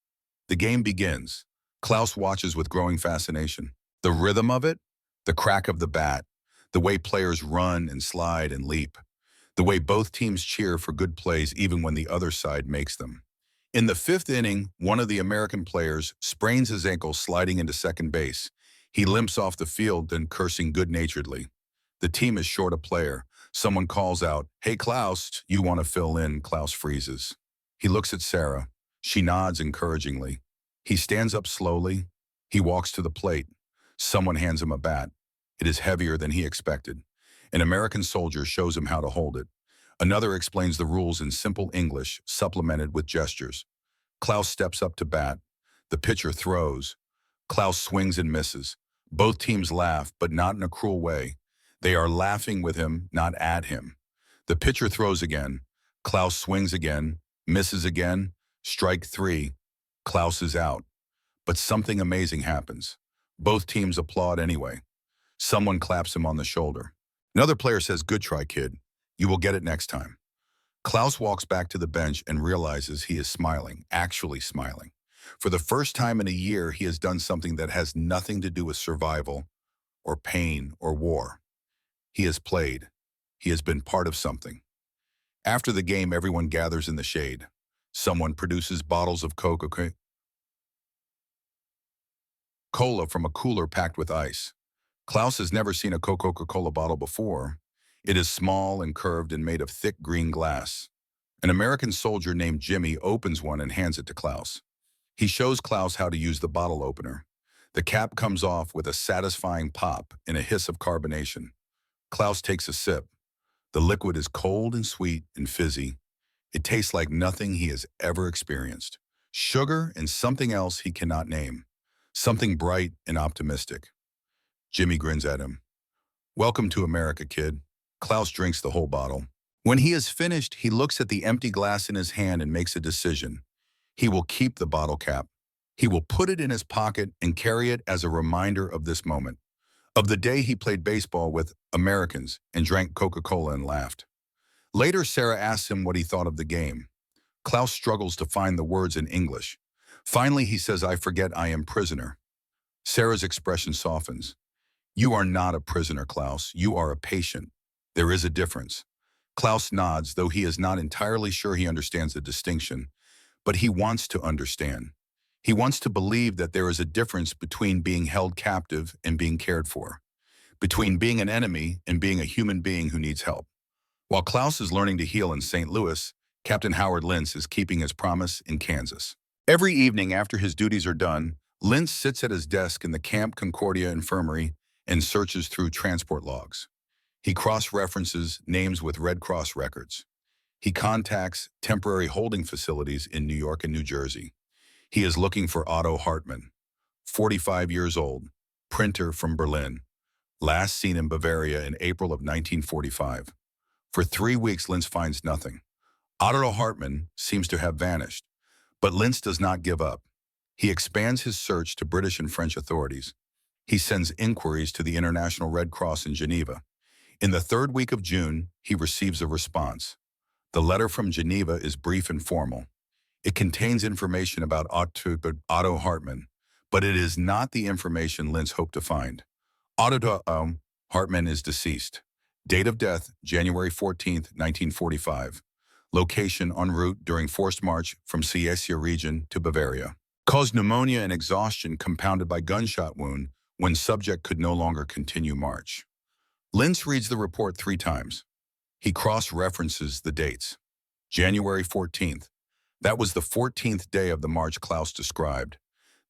The game begins. Klaus watches with growing fascination. The rhythm of it, the crack of the bat, the way players run and slide and leap, the way both teams cheer for good plays even when the other side makes them. In the fifth inning, one of the American players sprains his ankle sliding into second base. He limps off the field, then cursing good-naturedly. The team is short a player. Someone calls out, "Hey, Klaus, you want to fill in?" Klaus freezes. He looks at Sarah. She nods encouragingly. He stands up slowly. He walks to the plate. Someone hands him a bat. It is heavier than he expected. An American soldier shows him how to hold it. Another explains the rules in simple English, supplemented with gestures. Klaus steps up to bat. The pitcher throws. Klaus swings and misses. Both teams laugh, but not in a cruel way. They are laughing with him, not at him. The pitcher throws again. Klaus swings again, misses again. Strike three. Klaus is out. But something amazing happens. Both teams applaud anyway. Someone claps him on the shoulder. Another player says, "Good try, kid. You will get it next time." Klaus walks back to the bench and realizes he is smiling, actually smiling. For the first time in a year, he has done something that has nothing to do with survival or pain or war. He has played. He has been part of something. After the game, everyone gathers in the shade. Someone produces bottles of Coca-Cola from a cooler packed with ice. Klaus has never seen a Coca-Cola bottle before. It is small and curved and made of thick green glass. An American soldier named Jimmy opens one and hands it to Klaus. He shows Klaus how to use the bottle opener. The cap comes off with a satisfying pop and a hiss of carbonation. Klaus takes a sip. The liquid is cold and sweet and fizzy. It tastes like nothing he has ever experienced. Sugar and something else he cannot name. Something bright and optimistic. Jimmy grins at him. "Welcome to America, kid." Klaus drinks the whole bottle. When he is finished, he looks at the empty glass in his hand and makes a decision. He will keep the bottle cap. He will put it in his pocket and carry it as a reminder of this moment, of the day he played baseball with Americans and drank Coca-Cola and laughed. Later, Sarah asks him what he thought of the game. Klaus struggles to find the words in English. Finally, he says, "I forget I am prisoner." Sarah's expression softens. "You are not a prisoner, Klaus. You are a patient. There is a difference." Klaus nods, though he is not entirely sure he understands the distinction. But he wants to understand. He wants to believe that there is a difference between being held captive and being cared for, between being an enemy and being a human being who needs help. While Klaus is learning to heal in St. Louis, Captain Howard Lintz is keeping his promise in Kansas. Every evening after his duties are done, Lintz sits at his desk in the Camp Concordia Infirmary and searches through transport logs. He cross-references names with Red Cross records. He contacts temporary holding facilities in New York and New Jersey. He is looking for Otto Hartmann, 45 years old, printer from Berlin, last seen in Bavaria in April of 1945. For 3 weeks, Lintz finds nothing. Otto Hartmann seems to have vanished, but Lintz does not give up. He expands his search to British and French authorities. He sends inquiries to the International Red Cross in Geneva. In the 3rd week of June, he receives a response. The letter from Geneva is brief and formal. It contains information about Otto Hartmann, but it is not the information Lintz hoped to find. Otto Hartmann is deceased. Date of death, January 14, 1945. Location en route during forced march from Silesia region to Bavaria. Caused pneumonia and exhaustion compounded by gunshot wound when subject could no longer continue march. Lintz reads the report 3 times. He cross-references the dates. January 14th. That was the 14th day of the march Klaus described.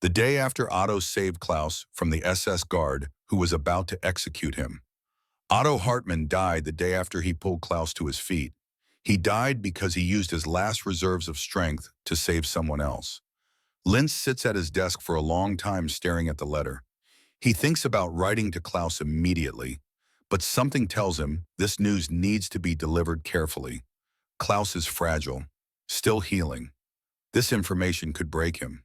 The day after Otto saved Klaus from the SS guard who was about to execute him. Otto Hartmann died the day after he pulled Klaus to his feet. He died because he used his last reserves of strength to save someone else. Lintz sits at his desk for a long time staring at the letter. He thinks about writing to Klaus immediately, but something tells him this news needs to be delivered carefully. Klaus is fragile, still healing. This information could break him.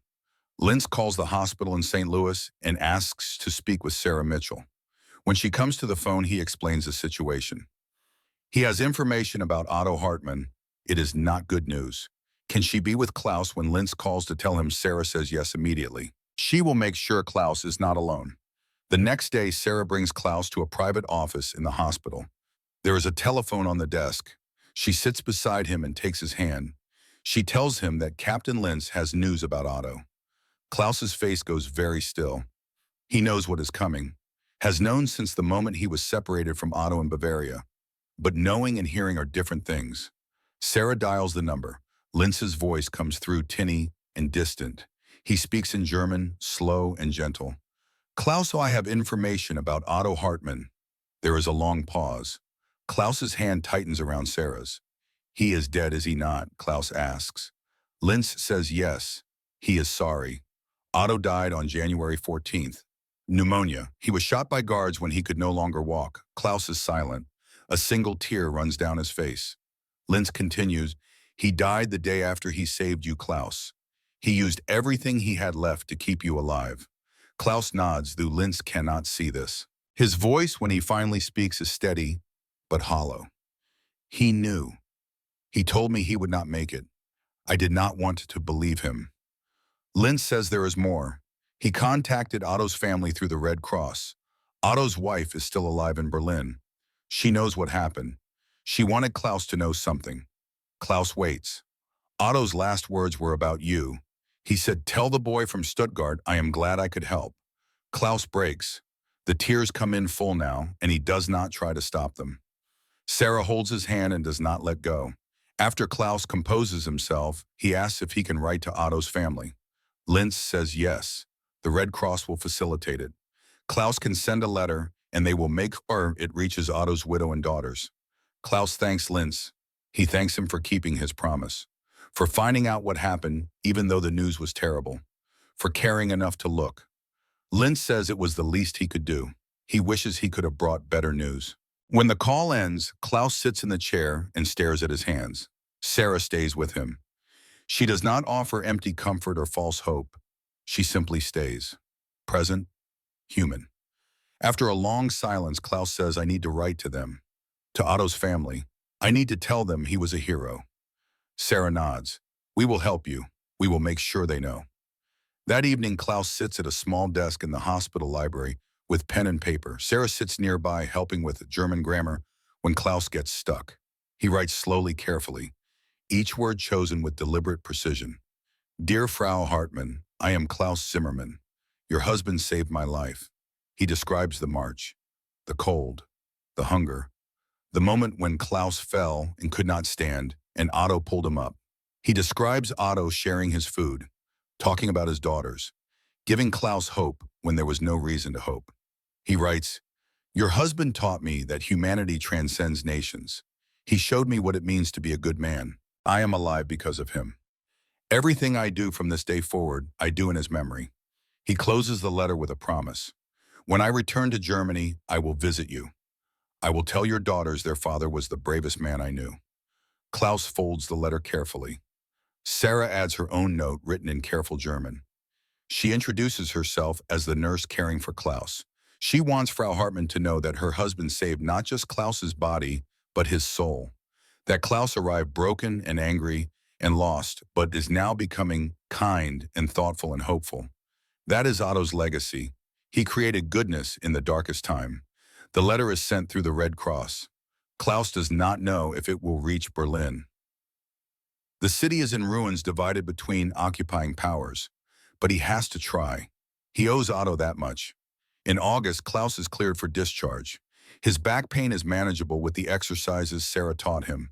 Lintz calls the hospital in St. Louis and asks to speak with Sarah Mitchell. When she comes to the phone, he explains the situation. He has information about Otto Hartmann. It is not good news. Can she be with Klaus when Lintz calls to tell him Sarah says yes immediately? She will make sure Klaus is not alone. The next day, Sarah brings Klaus to a private office in the hospital. There is a telephone on the desk. She sits beside him and takes his hand. She tells him that Captain Lintz has news about Otto. Klaus's face goes very still. He knows what is coming, has known since the moment he was separated from Otto in Bavaria. But knowing and hearing are different things. Sarah dials the number. Lintz's voice comes through tinny and distant. He speaks in German, slow and gentle. "Klaus, I have information about Otto Hartmann." There is a long pause. Klaus's hand tightens around Sarah's. He is dead, is he not? Klaus asks. Linz says yes. He is sorry. Otto died on January 14th. Pneumonia. He was shot by guards when he could no longer walk. Klaus is silent. A single tear runs down his face. Linz continues, he died the day after he saved you, Klaus. He used everything he had left to keep you alive. Klaus nods, though Linz cannot see this. His voice, when he finally speaks, is steady, but hollow. He knew. He told me he would not make it. I did not want to believe him. Linz says there is more. He contacted Otto's family through the Red Cross. Otto's wife is still alive in Berlin. She knows what happened. She wanted Klaus to know something. Klaus waits. Otto's last words were about you. He said, tell the boy from Stuttgart I am glad I could help. Klaus breaks. The tears come in full now, and he does not try to stop them. Sarah holds his hand and does not let go. After Klaus composes himself, he asks if he can write to Otto's family. Linz says yes. The Red Cross will facilitate it. Klaus can send a letter, and they will make sure it reaches Otto's widow and daughters. Klaus thanks Linz. He thanks him for keeping his promise, for finding out what happened even though the news was terrible, for caring enough to look. Linz says it was the least he could do. He wishes he could have brought better news. When the call ends, Klaus sits in the chair and stares at his hands. Sarah stays with him. She does not offer empty comfort or false hope. She simply stays. Present, human. After a long silence, Klaus says, I need to write to them. To Otto's family. I need to tell them he was a hero. Sarah nods. We will help you. We will make sure they know. That evening, Klaus sits at a small desk in the hospital library with pen and paper. Sarah sits nearby, helping with German grammar when Klaus gets stuck. He writes slowly, carefully, each word chosen with deliberate precision. Dear Frau Hartmann, I am Klaus Zimmermann. Your husband saved my life. He describes the march, the cold, the hunger, the moment when Klaus fell and could not stand, and Otto pulled him up. He describes Otto sharing his food, talking about his daughters, giving Klaus hope when there was no reason to hope. He writes, your husband taught me that humanity transcends nations. He showed me what it means to be a good man. I am alive because of him. Everything I do from this day forward, I do in his memory. He closes the letter with a promise. When I return to Germany, I will visit you. I will tell your daughters their father was the bravest man I knew. Klaus folds the letter carefully. Sarah adds her own note written in careful German. She introduces herself as the nurse caring for Klaus. She wants Frau Hartmann to know that her husband saved not just Klaus's body, but his soul. That Klaus arrived broken and angry and lost, but is now becoming kind and thoughtful and hopeful. That is Otto's legacy. He created goodness in the darkest time. The letter is sent through the Red Cross. Klaus does not know if it will reach Berlin. The city is in ruins, divided between occupying powers, but he has to try. He owes Otto that much. In August, Klaus is cleared for discharge. His back pain is manageable with the exercises Sarah taught him.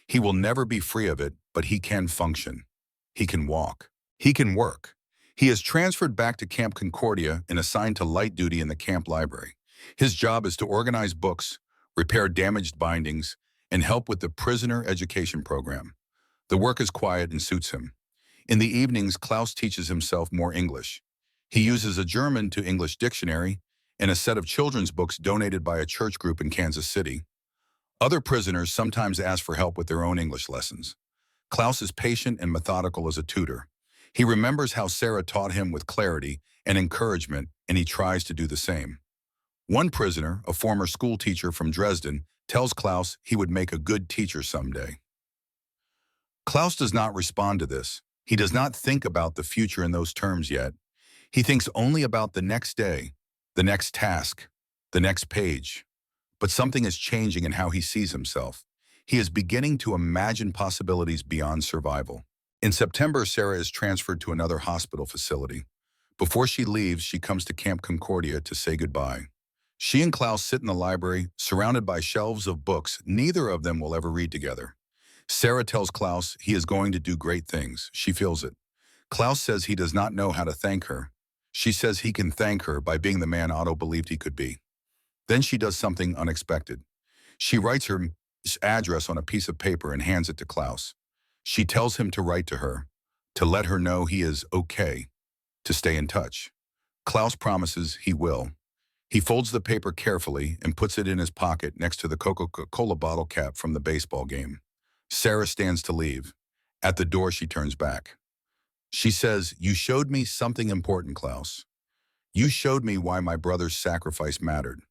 He will never be free of it, but he can function. He can walk. He can work. He is transferred back to Camp Concordia and assigned to light duty in the camp library. His job is to organize books, repair damaged bindings, and help with the prisoner education program. The work is quiet and suits him. In the evenings, Klaus teaches himself more English. He uses a German to English dictionary and a set of children's books donated by a church group in Kansas City. Other prisoners sometimes ask for help with their own English lessons. Klaus is patient and methodical as a tutor. He remembers how Sarah taught him with clarity and encouragement, and he tries to do the same. One prisoner, a former school teacher from Dresden, tells Klaus he would make a good teacher someday. Klaus does not respond to this. He does not think about the future in those terms yet. He thinks only about the next day, the next task, the next page. But something is changing in how he sees himself. He is beginning to imagine possibilities beyond survival. In September, Sarah is transferred to another hospital facility. Before she leaves, she comes to Camp Concordia to say goodbye. She and Klaus sit in the library, surrounded by shelves of books neither of them will ever read together. Sarah tells Klaus he is going to do great things. She feels it. Klaus says he does not know how to thank her. She says he can thank her by being the man Otto believed he could be. Then she does something unexpected. She writes her his address on a piece of paper and hands it to Klaus. She tells him to write to her, to let her know he is okay, to stay in touch. Klaus promises he will. He folds the paper carefully and puts it in his pocket next to the Coca-Cola bottle cap from the baseball game. Sarah stands to leave. At the door, she turns back. She says, "You showed me something important, Klaus. You showed me why my brother's sacrifice mattered.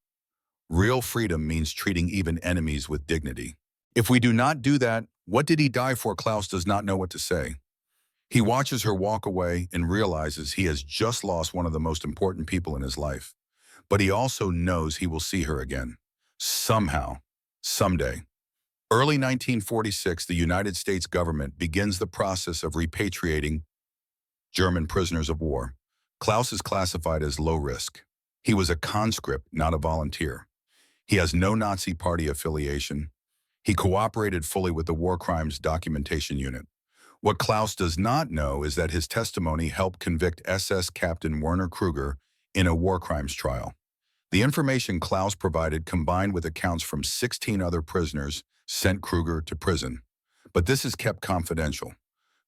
Real freedom means treating even enemies with dignity. If we do not do that, what did he die for?" Klaus does not know what to say. He watches her walk away and realizes he has just lost one of the most important people in his life. But he also knows he will see her again. Somehow. Someday. Early 1946, the United States government begins the process of repatriating German prisoners of war. Klaus is classified as low risk. He was a conscript, not a volunteer. He has no Nazi party affiliation. He cooperated fully with the War Crimes Documentation Unit. What Klaus does not know is that his testimony helped convict SS Captain Werner Kruger in a war crimes trial. The information Klaus provided combined with accounts from 16 other prisoners sent Kruger to prison. But this is kept confidential.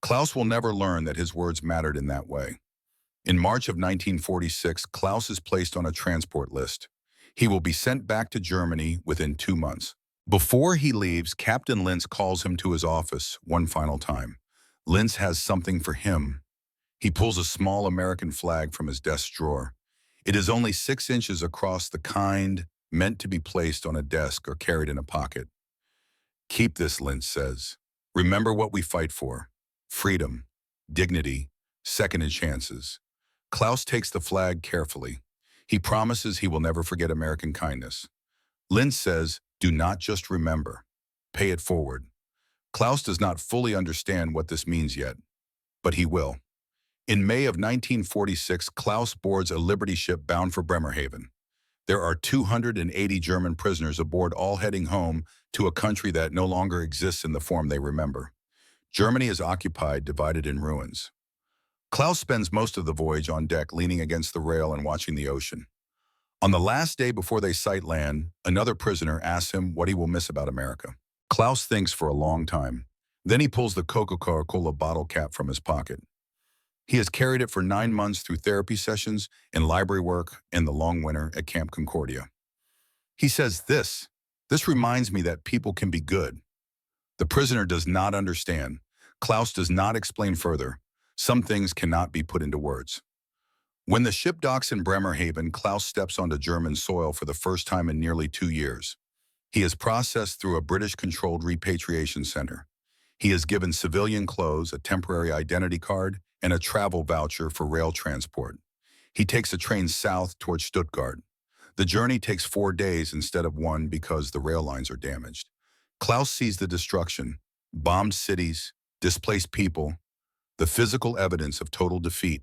Klaus will never learn that his words mattered in that way. In March of 1946, Klaus is placed on a transport list. He will be sent back to Germany within 2 months. Before he leaves, Captain Lintz calls him to his office one final time. Lintz has something for him. He pulls a small American flag from his desk drawer. It is only 6 inches across, the kind meant to be placed on a desk or carried in a pocket. "Keep this," Lintz says. "Remember what we fight for. Freedom, dignity, second chances." Klaus takes the flag carefully. He promises he will never forget American kindness. Lintz says, "Do not just remember. Pay it forward." Klaus does not fully understand what this means yet, but he will. In May of 1946, Klaus boards a Liberty ship bound for Bremerhaven. There are 280 German prisoners aboard, all heading home to a country that no longer exists in the form they remember. Germany is occupied, divided in ruins. Klaus spends most of the voyage on deck, leaning against the rail and watching the ocean. On the last day before they sight land, another prisoner asks him what he will miss about America. Klaus thinks for a long time. Then he pulls the Coca-Cola bottle cap from his pocket. He has carried it for 9 months through therapy sessions and library work and the long winter at Camp Concordia. He says, this reminds me that people can be good." The prisoner does not understand. Klaus does not explain further. Some things cannot be put into words. When the ship docks in Bremerhaven, Klaus steps onto German soil for the first time in nearly 2 years. He is processed through a British-controlled repatriation center. He is given civilian clothes, a temporary identity card, and a travel voucher for rail transport. He takes a train south towards Stuttgart. The journey takes 4 days instead of 1 because the rail lines are damaged. Klaus sees the destruction, bombed cities, displaced people, the physical evidence of total defeat.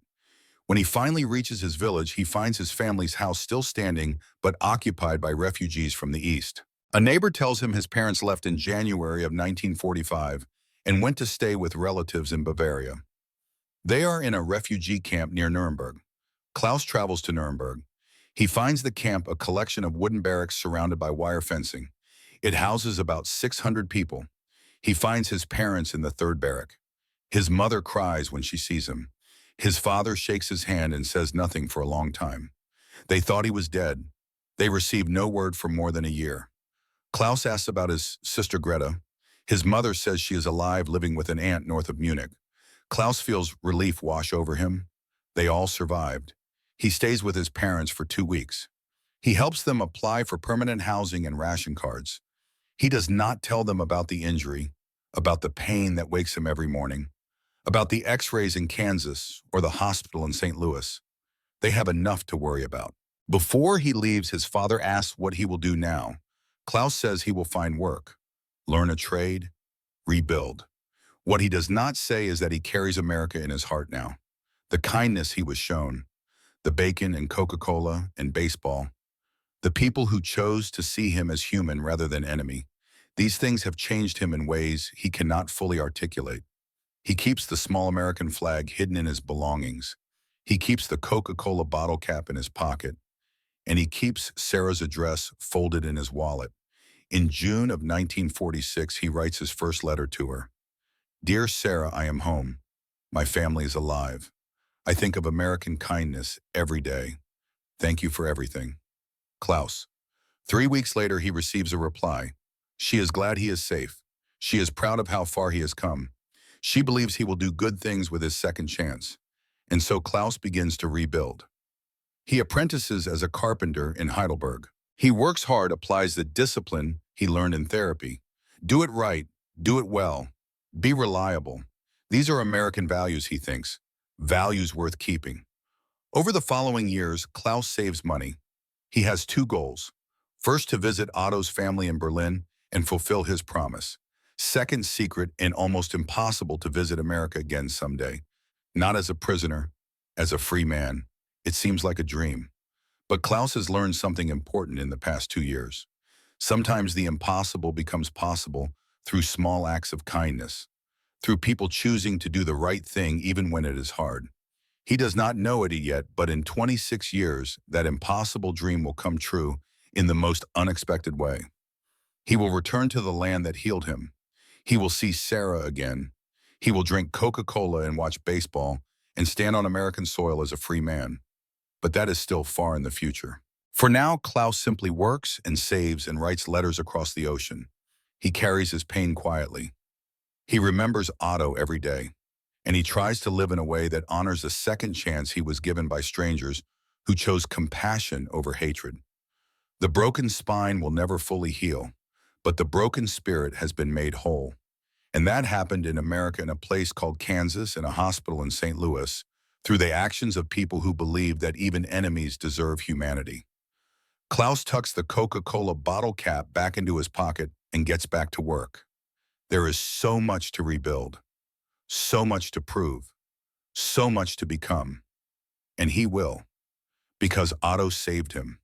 When he finally reaches his village, he finds his family's house still standing but occupied by refugees from the east. A neighbor tells him his parents left in January of 1945 and went to stay with relatives in Bavaria. They are in a refugee camp near Nuremberg. Klaus travels to Nuremberg. He finds the camp a collection of wooden barracks surrounded by wire fencing. It houses about 600 people. He finds his parents in the third barrack. His mother cries when she sees him. His father shakes his hand and says nothing for a long time. They thought he was dead. They received no word for more than a year. Klaus asks about his sister Greta. His mother says she is alive, living with an aunt north of Munich. Klaus feels relief wash over him. They all survived. He stays with his parents for 2 weeks. He helps them apply for permanent housing and ration cards. He does not tell them about the injury, about the pain that wakes him every morning, about the x-rays in Kansas or the hospital in St. Louis. They have enough to worry about. Before he leaves, his father asks what he will do now. Klaus says he will find work, learn a trade, rebuild. What he does not say is that he carries America in his heart now. The kindness he was shown, the bacon and Coca-Cola and baseball, the people who chose to see him as human rather than enemy. These things have changed him in ways he cannot fully articulate. He keeps the small American flag hidden in his belongings. He keeps the Coca-Cola bottle cap in his pocket. And he keeps Sarah's address folded in his wallet. In June of 1946, he writes his first letter to her. Dear Sarah, I am home. My family is alive. I think of American kindness every day. Thank you for everything. Klaus. 3 weeks later, he receives a reply. She is glad he is safe. She is proud of how far he has come. She believes he will do good things with his second chance. And so Klaus begins to rebuild. He apprentices as a carpenter in Heidelberg. He works hard, applies the discipline he learned in therapy. Do it right, do it well, be reliable. These are American values, he thinks, values worth keeping. Over the following years, Klaus saves money. He has two goals. First, to visit Otto's family in Berlin and fulfill his promise. Second, secret and almost impossible to visit America again someday. Not as a prisoner, as a free man. It seems like a dream. But Klaus has learned something important in the past 2 years. Sometimes the impossible becomes possible through small acts of kindness, through people choosing to do the right thing even when it is hard. He does not know it yet, but in 26 years, that impossible dream will come true in the most unexpected way. He will return to the land that healed him. He will see Sarah again. He will drink Coca-Cola and watch baseball and stand on American soil as a free man. But that is still far in the future. For now, Klaus simply works and saves and writes letters across the ocean. He carries his pain quietly. He remembers Otto every day, and he tries to live in a way that honors the second chance he was given by strangers who chose compassion over hatred. The broken spine will never fully heal, but the broken spirit has been made whole. And that happened in America in a place called Kansas, in a hospital in St. Louis, through the actions of people who believe that even enemies deserve humanity. Klaus tucks the Coca-Cola bottle cap back into his pocket and gets back to work. There is so much to rebuild, so much to prove, so much to become. And he will, because Otto saved him,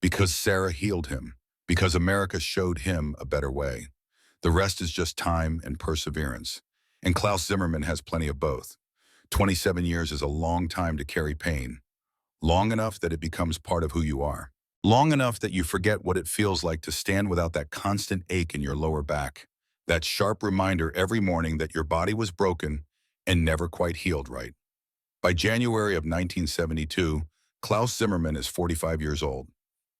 because Sarah healed him, because America showed him a better way. The rest is just time and perseverance. And Klaus Zimmermann has plenty of both. 27 years is a long time to carry pain. Long enough that it becomes part of who you are. Long enough that you forget what it feels like to stand without that constant ache in your lower back. That sharp reminder every morning that your body was broken and never quite healed right. By January of 1972, Klaus Zimmermann is 45 years old.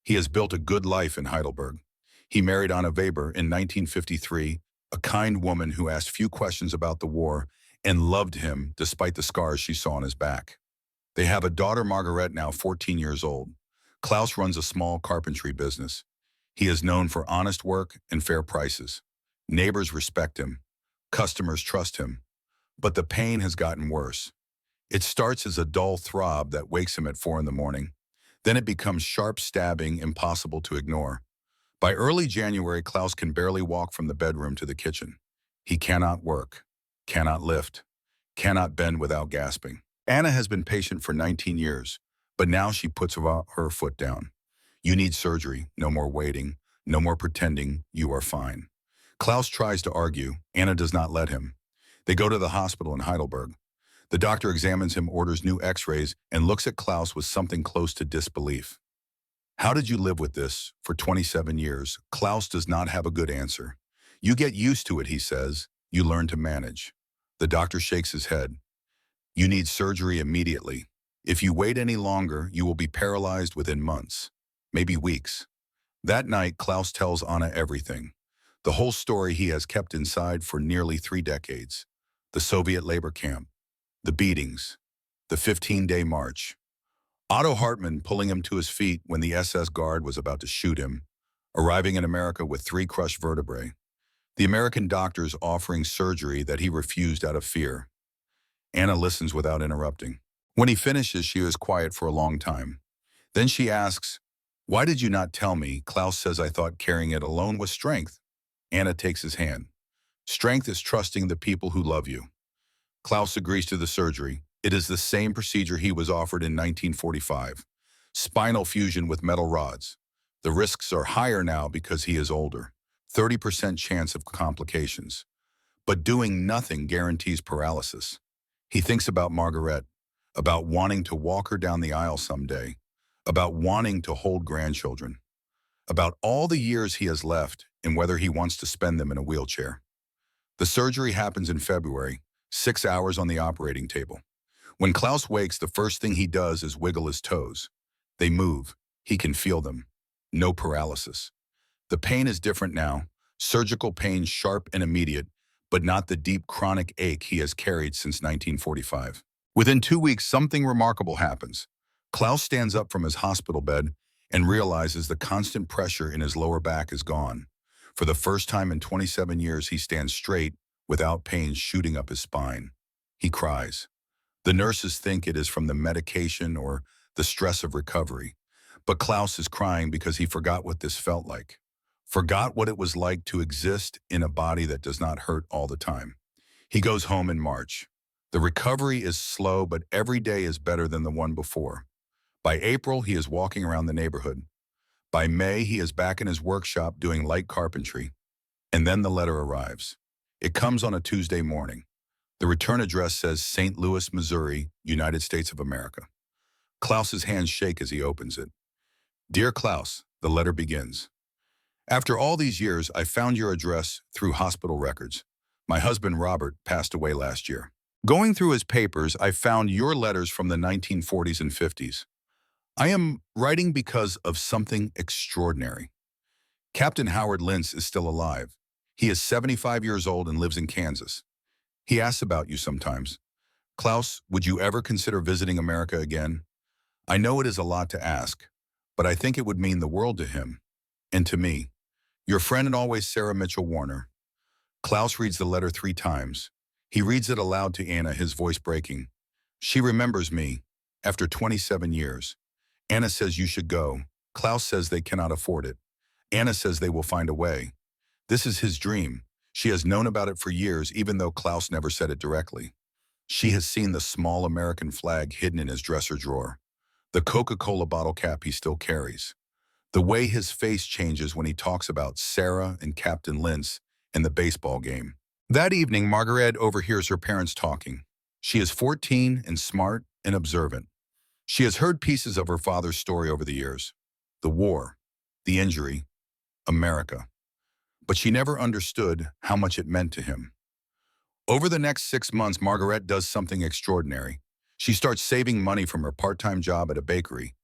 He has built a good life in Heidelberg. He married Anna Weber in 1953, a kind woman who asked few questions about the war and loved him despite the scars she saw on his back. They have a daughter, Margaret, now 14 years old. Klaus runs a small carpentry business. He is known for honest work and fair prices. Neighbors respect him. Customers trust him. But the pain has gotten worse. It starts as a dull throb that wakes him at 4 in the morning. Then it becomes sharp stabbing, impossible to ignore. By early January, Klaus can barely walk from the bedroom to the kitchen. He cannot work, cannot lift, cannot bend without gasping. Anna has been patient for 19 years, but now she puts her foot down. You need surgery, no more waiting, no more pretending you are fine. Klaus tries to argue. Anna does not let him. They go to the hospital in Heidelberg. The doctor examines him, orders new x-rays, and looks at Klaus with something close to disbelief. How did you live with this for 27 years? Klaus does not have a good answer. You get used to it, he says. You learn to manage. The doctor shakes his head. You need surgery immediately. If you wait any longer, you will be paralyzed within months, maybe weeks. That night, Klaus tells Anna everything. The whole story he has kept inside for nearly 3 decades. The Soviet labor camp, the beatings, the 15-day march. Otto Hartmann pulling him to his feet when the SS guard was about to shoot him, arriving in America with 3 crushed vertebrae. The American doctors offering surgery that he refused out of fear. Anna listens without interrupting. When he finishes, she is quiet for a long time. Then she asks, "Why did you not tell me?" Klaus says, "I thought carrying it alone was strength." Anna takes his hand. Strength is trusting the people who love you. Klaus agrees to the surgery. It is the same procedure he was offered in 1945. Spinal fusion with metal rods. The risks are higher now because he is older. 30% chance of complications. But doing nothing guarantees paralysis. He thinks about Margaret, about wanting to walk her down the aisle someday, about wanting to hold grandchildren, about all the years he has left and whether he wants to spend them in a wheelchair. The surgery happens in February, 6 hours on the operating table. When Klaus wakes, the first thing he does is wiggle his toes. They move. He can feel them. No paralysis. The pain is different now. Surgical pain, sharp and immediate, but not the deep chronic ache he has carried since 1945. Within 2 weeks, something remarkable happens. Klaus stands up from his hospital bed and realizes the constant pressure in his lower back is gone. For the first time in 27 years, he stands straight without pain shooting up his spine. He cries. The nurses think it is from the medication or the stress of recovery. But Klaus is crying because he forgot what this felt like. Forgot what it was like to exist in a body that does not hurt all the time. He goes home in March. The recovery is slow, but every day is better than the one before. By April, he is walking around the neighborhood. By May, he is back in his workshop doing light carpentry. And then the letter arrives. It comes on a Tuesday morning. The return address says St. Louis, Missouri, United States of America. Klaus's hands shake as he opens it. Dear Klaus, the letter begins. After all these years, I found your address through hospital records. My husband, Robert, passed away last year. Going through his papers, I found your letters from the 1940s and 50s. I am writing because of something extraordinary. Captain Howard Lentz is still alive. He is 75 years old and lives in Kansas. He asks about you sometimes. Klaus, would you ever consider visiting America again? I know it is a lot to ask, but I think it would mean the world to him and to me. Your friend and always Sarah Mitchell Warner. Klaus reads the letter 3 times. He reads it aloud to Anna, his voice breaking. She remembers me after 27 years. Anna says you should go. Klaus says they cannot afford it. Anna says they will find a way. This is his dream. She has known about it for years, even though Klaus never said it directly. She has seen the small American flag hidden in his dresser drawer, the Coca-Cola bottle cap he still carries, the way his face changes when he talks about Sarah and Captain Lentz and the baseball game. That evening, Margaret overhears her parents talking. She is 14 and smart and observant. She has heard pieces of her father's story over the years. The war, the injury, America. But she never understood how much it meant to him. Over the next 6 months, Margaret does something extraordinary. She starts saving money from her part-time job at a bakery.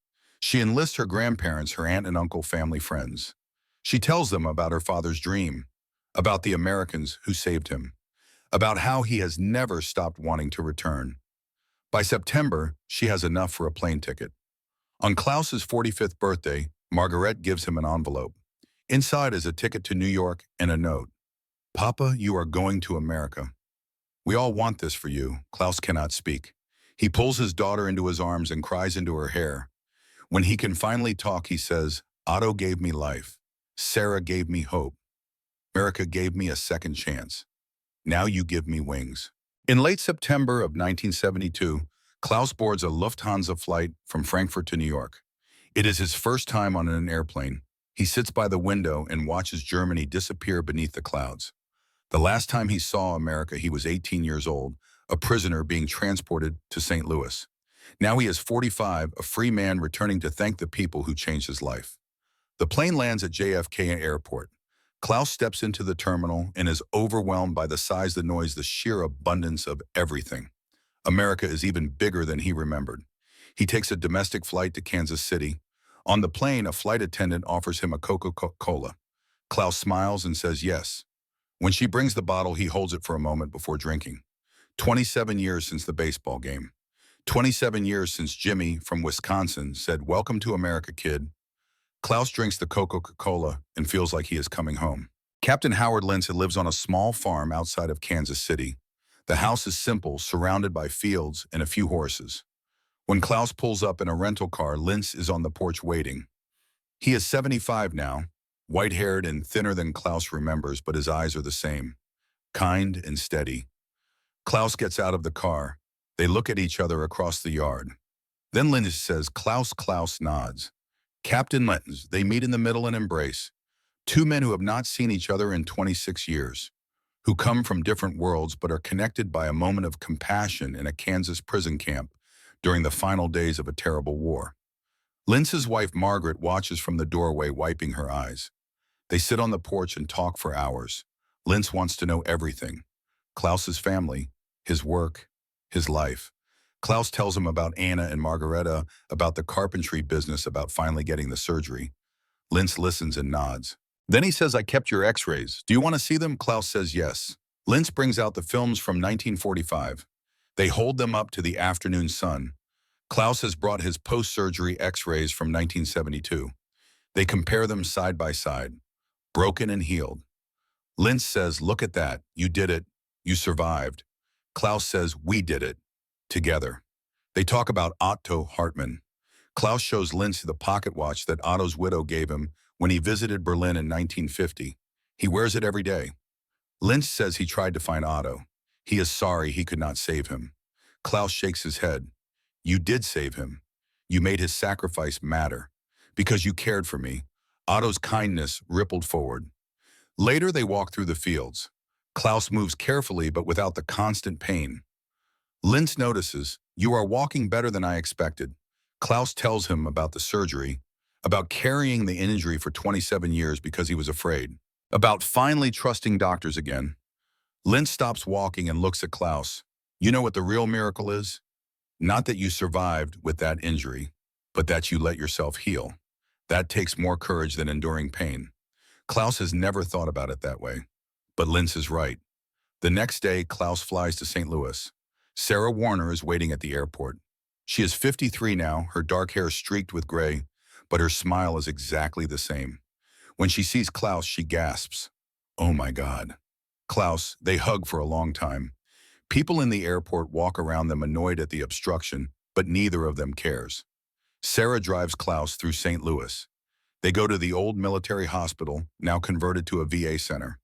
She enlists her grandparents, her aunt and uncle, family, friends. She tells them about her father's dream, about the Americans who saved him, about how he has never stopped wanting to return. By September, she has enough for a plane ticket. On Klaus's 45th birthday, Margaret gives him an envelope. Inside is a ticket to New York and a note. Papa, you are going to America. We all want this for you. Klaus cannot speak. He pulls his daughter into his arms and cries into her hair. When he can finally talk, he says, Otto gave me life. Sarah gave me hope. America gave me a second chance. Now you give me wings. In late September of 1972, Klaus boards a Lufthansa flight from Frankfurt to New York. It is his first time on an airplane. He sits by the window and watches Germany disappear beneath the clouds. The last time he saw America, he was 18 years old, a prisoner being transported to St. Louis. Now he is 45, a free man returning to thank the people who changed his life. The plane lands at JFK Airport. Klaus steps into the terminal and is overwhelmed by the size, the noise, the sheer abundance of everything. America is even bigger than he remembered. He takes a domestic flight to Kansas City. On the plane, a flight attendant offers him a Coca-Cola. Klaus smiles and says yes. When she brings the bottle, he holds it for a moment before drinking. 27 years since the baseball game. 27 years since Jimmy from Wisconsin said, "Welcome to America, kid." Klaus drinks the Coca-Cola and feels like he is coming home. Captain Howard Lentz lives on a small farm outside of Kansas City. The house is simple, surrounded by fields and a few horses. When Klaus pulls up in a rental car, Lentz is on the porch waiting. He is 75 now, white-haired and thinner than Klaus remembers, but his eyes are the same, kind and steady. Klaus gets out of the car. They look at each other across the yard. Then Lentz says, Klaus. Klaus nods. Captain Lentz. They meet in the middle and embrace. Two men who have not seen each other in 26 years, who come from different worlds but are connected by a moment of compassion in a Kansas prison camp during the final days of a terrible war. Lentz's wife, Margaret, watches from the doorway, wiping her eyes. They sit on the porch and talk for hours. Linz wants to know everything. Klaus's family, his work, his life. Klaus tells him about Anna and Margareta, about the carpentry business, about finally getting the surgery. Linz listens and nods. Then he says, I kept your x-rays. Do you want to see them? Klaus says yes. Linz brings out the films from 1945. They hold them up to the afternoon sun. Klaus has brought his post-surgery x-rays from 1972. They compare them side by side, broken and healed. Linz says, look at that. You did it. You survived. Klaus says, we did it. Together. They talk about Otto Hartmann. Klaus shows Linz the pocket watch that Otto's widow gave him when he visited Berlin in 1950. He wears it every day. Linz says he tried to find Otto. He is sorry he could not save him. Klaus shakes his head. You did save him. You made his sacrifice matter. Because you cared for me. Otto's kindness rippled forward. Later they walk through the fields. Klaus moves carefully but without the constant pain. Linz notices, you are walking better than I expected. Klaus tells him about the surgery, about carrying the injury for 27 years because he was afraid, about finally trusting doctors again. Linz stops walking and looks at Klaus. You know what the real miracle is? Not that you survived with that injury, but that you let yourself heal. That takes more courage than enduring pain. Klaus has never thought about it that way. But Linz is right. The next day, Klaus flies to St. Louis. Sarah Warner is waiting at the airport. She is 53 now, her dark hair streaked with gray, but her smile is exactly the same. When she sees Klaus, she gasps. Oh my God. Klaus, they hug for a long time. People in the airport walk around them annoyed at the obstruction, but neither of them cares. Sarah drives Klaus through St. Louis. They go to the old military hospital, now converted to a VA center.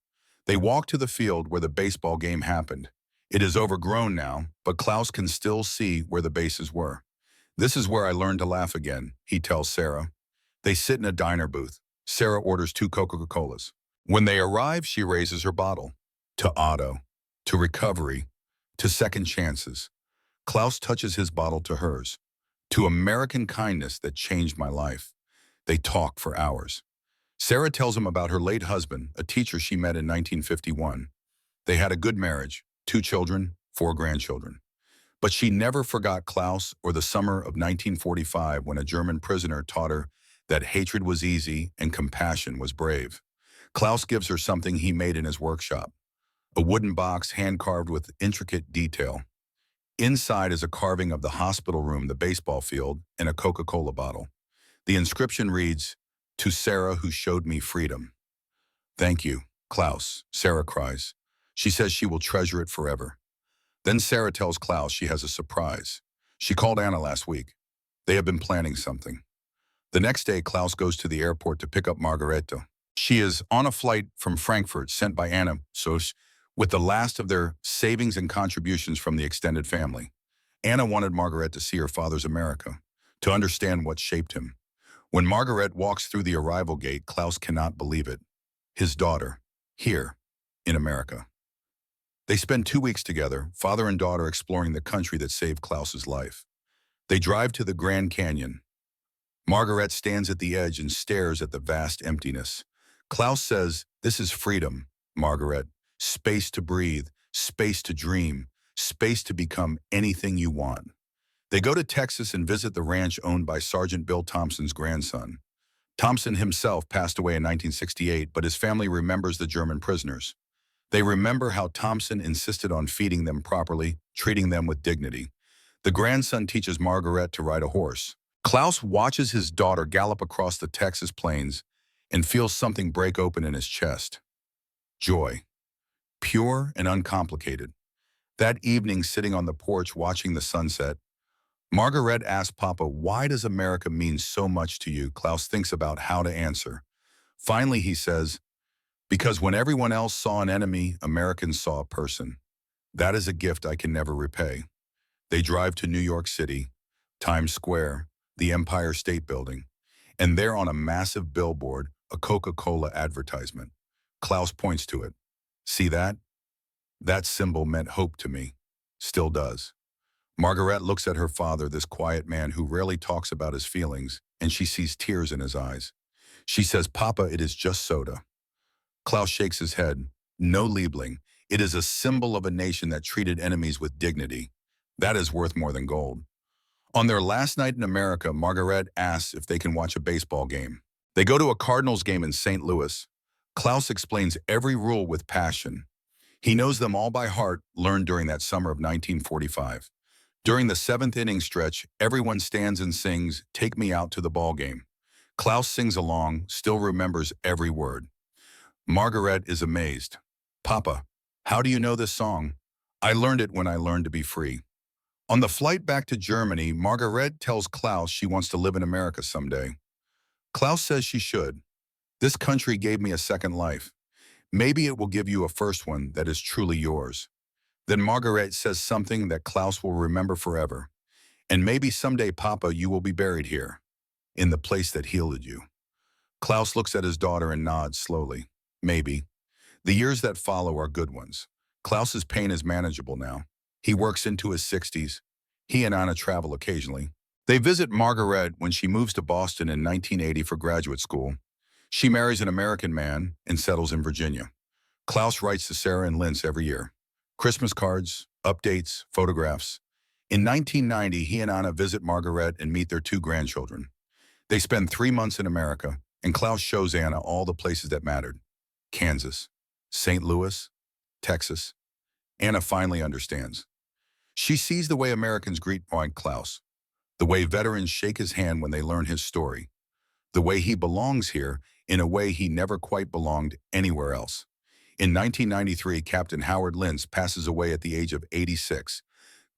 They walk to the field where the baseball game happened. It is overgrown now, but Klaus can still see where the bases were. This is where I learned to laugh again, he tells Sarah. They sit in a diner booth. Sarah orders 2 Coca-Colas. When they arrive, she raises her bottle. To Otto, to recovery, to second chances. Klaus touches his bottle to hers. To American kindness that changed my life. They talk for hours. Sarah tells him about her late husband, a teacher she met in 1951. They had a good marriage, 2 children, 4 grandchildren. But she never forgot Klaus or the summer of 1945 when a German prisoner taught her that hatred was easy and compassion was brave. Klaus gives her something he made in his workshop. A wooden box hand-carved with intricate detail. Inside is a carving of the hospital room, the baseball field, and a Coca-Cola bottle. The inscription reads, to Sarah who showed me freedom. Thank you, Klaus, Sarah cries. She says she will treasure it forever. Then Sarah tells Klaus she has a surprise. She called Anna last week. They have been planning something. The next day, Klaus goes to the airport to pick up Margareta. She is on a flight from Frankfurt sent by Anna, with the last of their savings and contributions from the extended family. Anna wanted Margaret to see her father's America, to understand what shaped him. When Margaret walks through the arrival gate, Klaus cannot believe it. His daughter, here, in America. They spend 2 weeks together, father and daughter exploring the country that saved Klaus's life. They drive to the Grand Canyon. Margaret stands at the edge and stares at the vast emptiness. Klaus says, this is freedom, Margaret. Space to breathe, space to dream, space to become anything you want. They go to Texas and visit the ranch owned by Sergeant Bill Thompson's grandson. Thompson himself passed away in 1968, but his family remembers the German prisoners. They remember how Thompson insisted on feeding them properly, treating them with dignity. The grandson teaches Margaret to ride a horse. Klaus watches his daughter gallop across the Texas plains and feels something break open in his chest. Joy. Pure and uncomplicated. That evening, sitting on the porch watching the sunset, Margaret asks Papa, why does America mean so much to you? Klaus thinks about how to answer. Finally, he says, because when everyone else saw an enemy, Americans saw a person. That is a gift I can never repay. They drive to New York City, Times Square, the Empire State Building, and there on a massive billboard, a Coca-Cola advertisement. Klaus points to it. See that? That symbol meant hope to me. Still does. Margaret looks at her father, this quiet man who rarely talks about his feelings, and she sees tears in his eyes. She says, Papa, it is just soda. Klaus shakes his head. No Liebling. It is a symbol of a nation that treated enemies with dignity. That is worth more than gold. On their last night in America, Margaret asks if they can watch a baseball game. They go to a Cardinals game in St. Louis. Klaus explains every rule with passion. He knows them all by heart, learned during that summer of 1945. During the seventh inning stretch, everyone stands and sings, "Take Me Out to the Ball Game." Klaus sings along, still remembers every word. Margaret is amazed. "Papa, how do you know this song?" "I learned it when I learned to be free." On the flight back to Germany, Margaret tells Klaus she wants to live in America someday. Klaus says she should. "This country gave me a second life. Maybe it will give you a first one that is truly yours." Then Margaret says something that Klaus will remember forever. "And maybe someday, Papa, you will be buried here, in the place that healed you." Klaus looks at his daughter and nods slowly. Maybe. The years that follow are good ones. Klaus's pain is manageable now. He works into his 60s. He and Anna travel occasionally. They visit Margaret when she moves to Boston in 1980 for graduate school. She marries an American man and settles in Virginia. Klaus writes to Sarah and Linz every year. Christmas cards, updates, photographs. In 1990, he and Anna visit Margaret and meet their two grandchildren. They spend 3 months in America, and Klaus shows Anna all the places that mattered. Kansas, St. Louis, Texas. Anna finally understands. She sees the way Americans greet Point Klaus, the way veterans shake his hand when they learn his story, the way he belongs here in a way he never quite belonged anywhere else. In 1993, Captain Howard Linz passes away at the age of 86.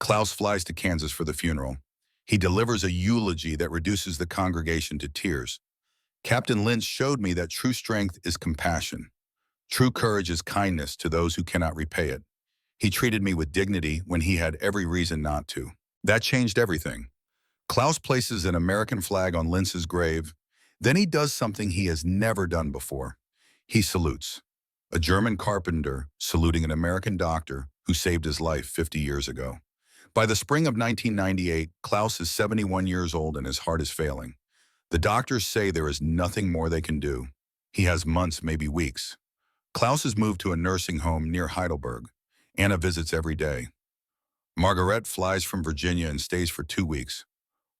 Klaus flies to Kansas for the funeral. He delivers a eulogy that reduces the congregation to tears. "Captain Linz showed me that true strength is compassion. True courage is kindness to those who cannot repay it. He treated me with dignity when he had every reason not to." That changed everything. Klaus places an American flag on Linz's grave. Then he does something he has never done before. He salutes. A German carpenter saluting an American doctor who saved his life 50 years ago. By the spring of 1998, Klaus is 71 years old and his heart is failing. The doctors say there is nothing more they can do. He has months, maybe weeks. Klaus is moved to a nursing home near Heidelberg. Anna visits every day. Margaret flies from Virginia and stays for 2 weeks.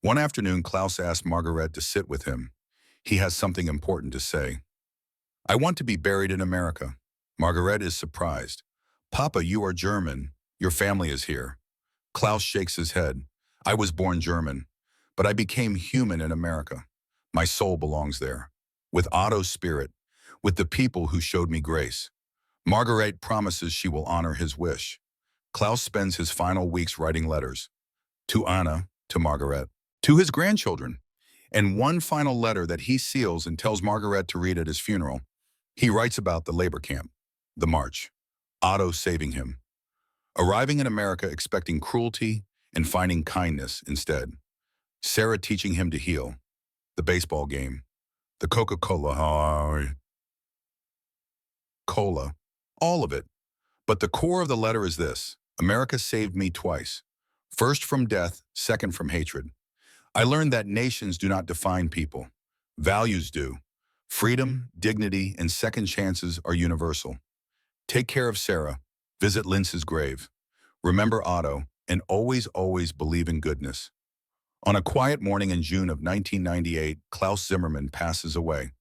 One afternoon, Klaus asks Margaret to sit with him. He has something important to say. "I want to be buried in America." Margaret is surprised. "Papa, you are German. Your family is here." Klaus shakes his head. "I was born German, but I became human in America. My soul belongs there, with Otto's spirit, with the people who showed me grace." Margaret promises she will honor his wish. Klaus spends his final weeks writing letters. To Anna, to Margaret, to his grandchildren, and one final letter that he seals and tells Margaret to read at his funeral. He writes about the labor camp, the march, Otto saving him, arriving in America expecting cruelty and finding kindness instead, Sarah teaching him to heal, the baseball game, the Coca-Cola, all of it. But the core of the letter is this: America saved me twice. First from death, second from hatred. I learned that nations do not define people. Values do. Freedom, dignity, and second chances are universal. Take care of Sarah. Visit Linz's grave. Remember Otto, and always, always believe in goodness. On a quiet morning in June of 1998, Klaus Zimmermann passes away.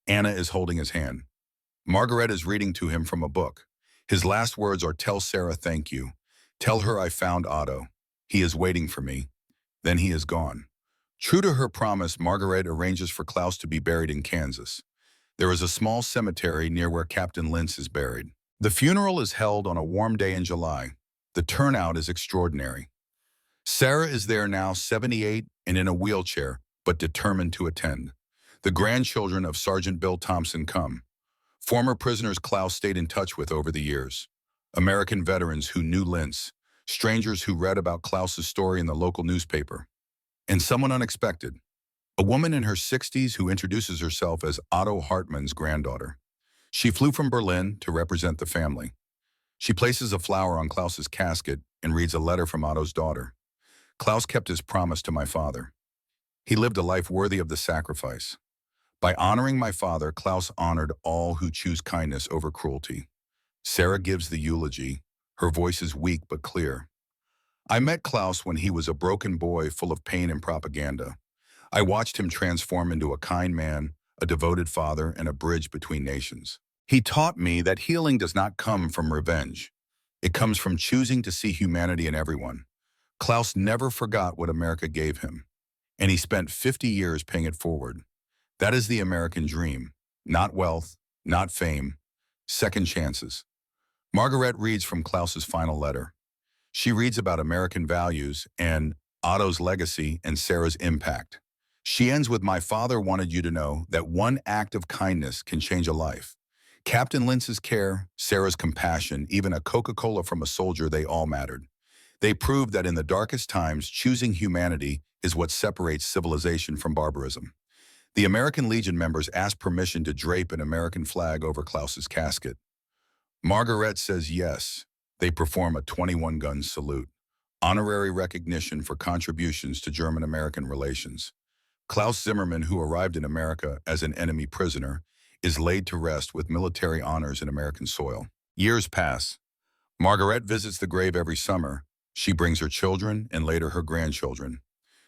Anna is holding his hand. Margaret is reading to him from a book. His last words are, "Tell Sarah thank you. Tell her I found Otto. He is waiting for me." Then he is gone. True to her promise, Margaret arranges for Klaus to be buried in Kansas. There is a small cemetery near where Captain Linz is buried. The funeral is held on a warm day in July. The turnout is extraordinary. Sarah is there now, 78 and in a wheelchair, but determined to attend. The grandchildren of Sergeant Bill Thompson come. Former prisoners Klaus stayed in touch with over the years. American veterans who knew Linz. Strangers who read about Klaus's story in the local newspaper. And someone unexpected. A woman in her 60s who introduces herself as Otto Hartmann's granddaughter. She flew from Berlin to represent the family. She places a flower on Klaus's casket and reads a letter from Otto's daughter. "Klaus kept his promise to my father. He lived a life worthy of the sacrifice. By honoring my father, Klaus honored all who choose kindness over cruelty. Sarah gives the eulogy. Her voice is weak but clear. I met Klaus when he was a broken boy full of pain and propaganda. I watched him transform into a kind man, a devoted father, and a bridge between nations. He taught me that healing does not come from revenge. It comes from choosing to see humanity in everyone. Klaus never forgot what America gave him, and he spent 50 years paying it forward. That is the American dream. Not wealth, not fame, second chances. Margaret reads from Klaus's final letter. She reads about American values and Otto's legacy and Sarah's impact. She ends with, "My father wanted you to know that one act of kindness can change a life." Captain Lintz's care, Sarah's compassion, even a Coca-Cola from a soldier, they all mattered. They proved that in the darkest times, choosing humanity is what separates civilization from barbarism. The American Legion members asked permission to drape an American flag over Klaus's casket. Margaret says yes. They perform a 21-gun salute, honorary recognition for contributions to German-American relations. Klaus Zimmermann, who arrived in America as an enemy prisoner, is laid to rest with military honors in American soil. Years pass. Margaret visits the grave every summer. She brings her children and later her grandchildren.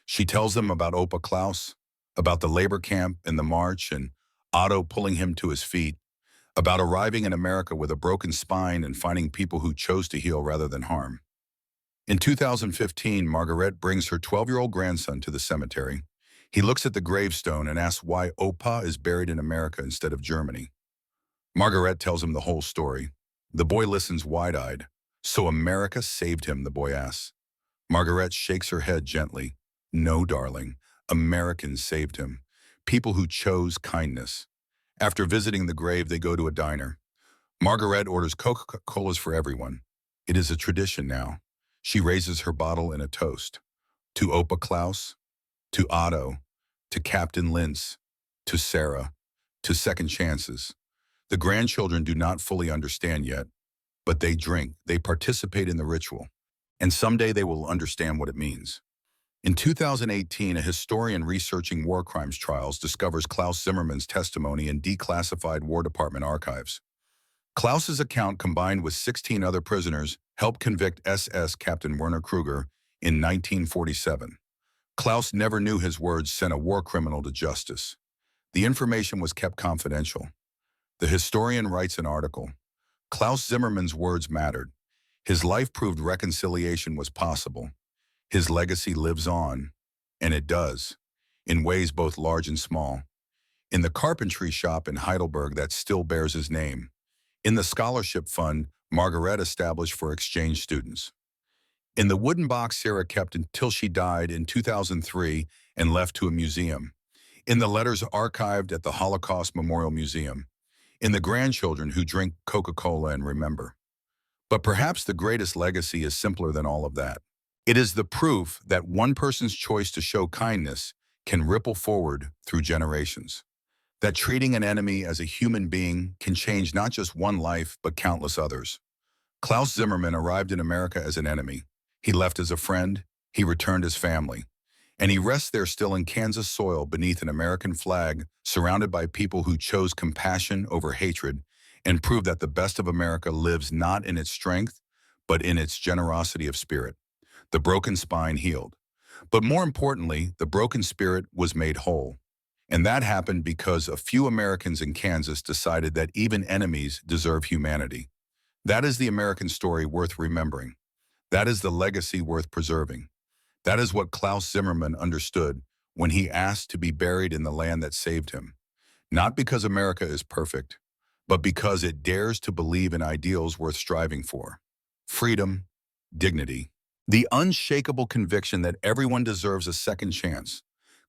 She tells them about Opa Klaus, about the labor camp and the march and Otto pulling him to his feet, about arriving in America with a broken spine and finding people who chose to heal rather than harm. In 2015, Margaret brings her 12-year-old grandson to the cemetery. He looks at the gravestone and asks why Opa is buried in America instead of Germany. Margaret tells him the whole story. The boy listens wide-eyed. "So America saved him?" the boy asks. Margaret shakes her head gently. "No, darling. Americans saved him. People who chose kindness." After visiting the grave, they go to a diner. Margaret orders Coca-Colas for everyone. It is a tradition now. She raises her bottle in a toast. To Opa Klaus, to Otto, to Captain Lintz, to Sarah, to second chances. The grandchildren do not fully understand yet, but they drink, they participate in the ritual, and someday they will understand what it means. In 2018, a historian researching war crimes trials discovers Klaus Zimmermann's testimony in declassified War Department archives. Klaus's account, combined with 16 other prisoners, helped convict SS Captain Werner Kruger in 1947. Klaus never knew his words sent a war criminal to justice. The information was kept confidential. The historian writes an article. Klaus Zimmermann's words mattered. His life proved reconciliation was possible. His legacy lives on, and it does, in ways both large and small. In the carpentry shop in Heidelberg that still bears his name. In the scholarship fund Margaret established for exchange students. In the wooden box Sarah kept until she died in 2003 and left to a museum. In the letters archived at the Holocaust Memorial Museum. In the grandchildren who drink Coca-Cola and remember. But perhaps the greatest legacy is simpler than all of that. It is the proof that one person's choice to show kindness can ripple forward through generations. That treating an enemy as a human being can change not just one life, but countless others. Klaus Zimmermann arrived in America as an enemy. He left as a friend, he returned as family. And he rests there still in Kansas soil beneath an American flag, surrounded by people who chose compassion over hatred and proved that the best of America lives not in its strength, but in its generosity of spirit. The broken spine healed. But more importantly, the broken spirit was made whole. And that happened because a few Americans in Kansas decided that even enemies deserve humanity. That is the American story worth remembering. That is the legacy worth preserving. That is what Klaus Zimmermann understood when he asked to be buried in the land that saved him. Not because America is perfect, but because it dares to believe in ideals worth striving for. Freedom, dignity, the unshakable conviction that everyone deserves a second chance.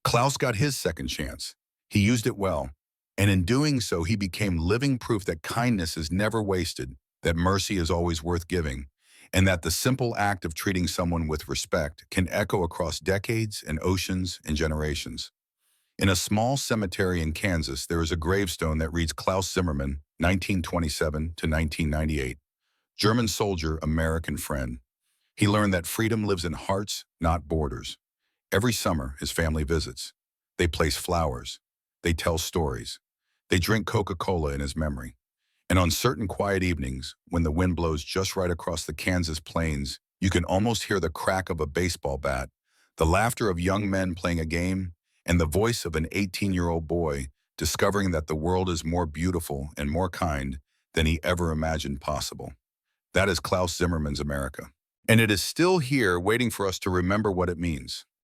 Klaus got his second chance. He used it well. And in doing so, he became living proof that kindness is never wasted, that mercy is always worth giving, and that the simple act of treating someone with respect can echo across decades and oceans and generations. In a small cemetery in Kansas, there is a gravestone that reads Klaus Zimmermann, 1927 to 1998. German soldier, American friend. He learned that freedom lives in hearts, not borders. Every summer, his family visits. They place flowers. They tell stories. They drink Coca-Cola in his memory. And on certain quiet evenings, when the wind blows just right across the Kansas plains, you can almost hear the crack of a baseball bat, the laughter of young men playing a game, and the voice of an 18-year-old boy discovering that the world is more beautiful and more kind than he ever imagined possible. That is Klaus Zimmermann's America. And it is still here waiting for us to remember what it means.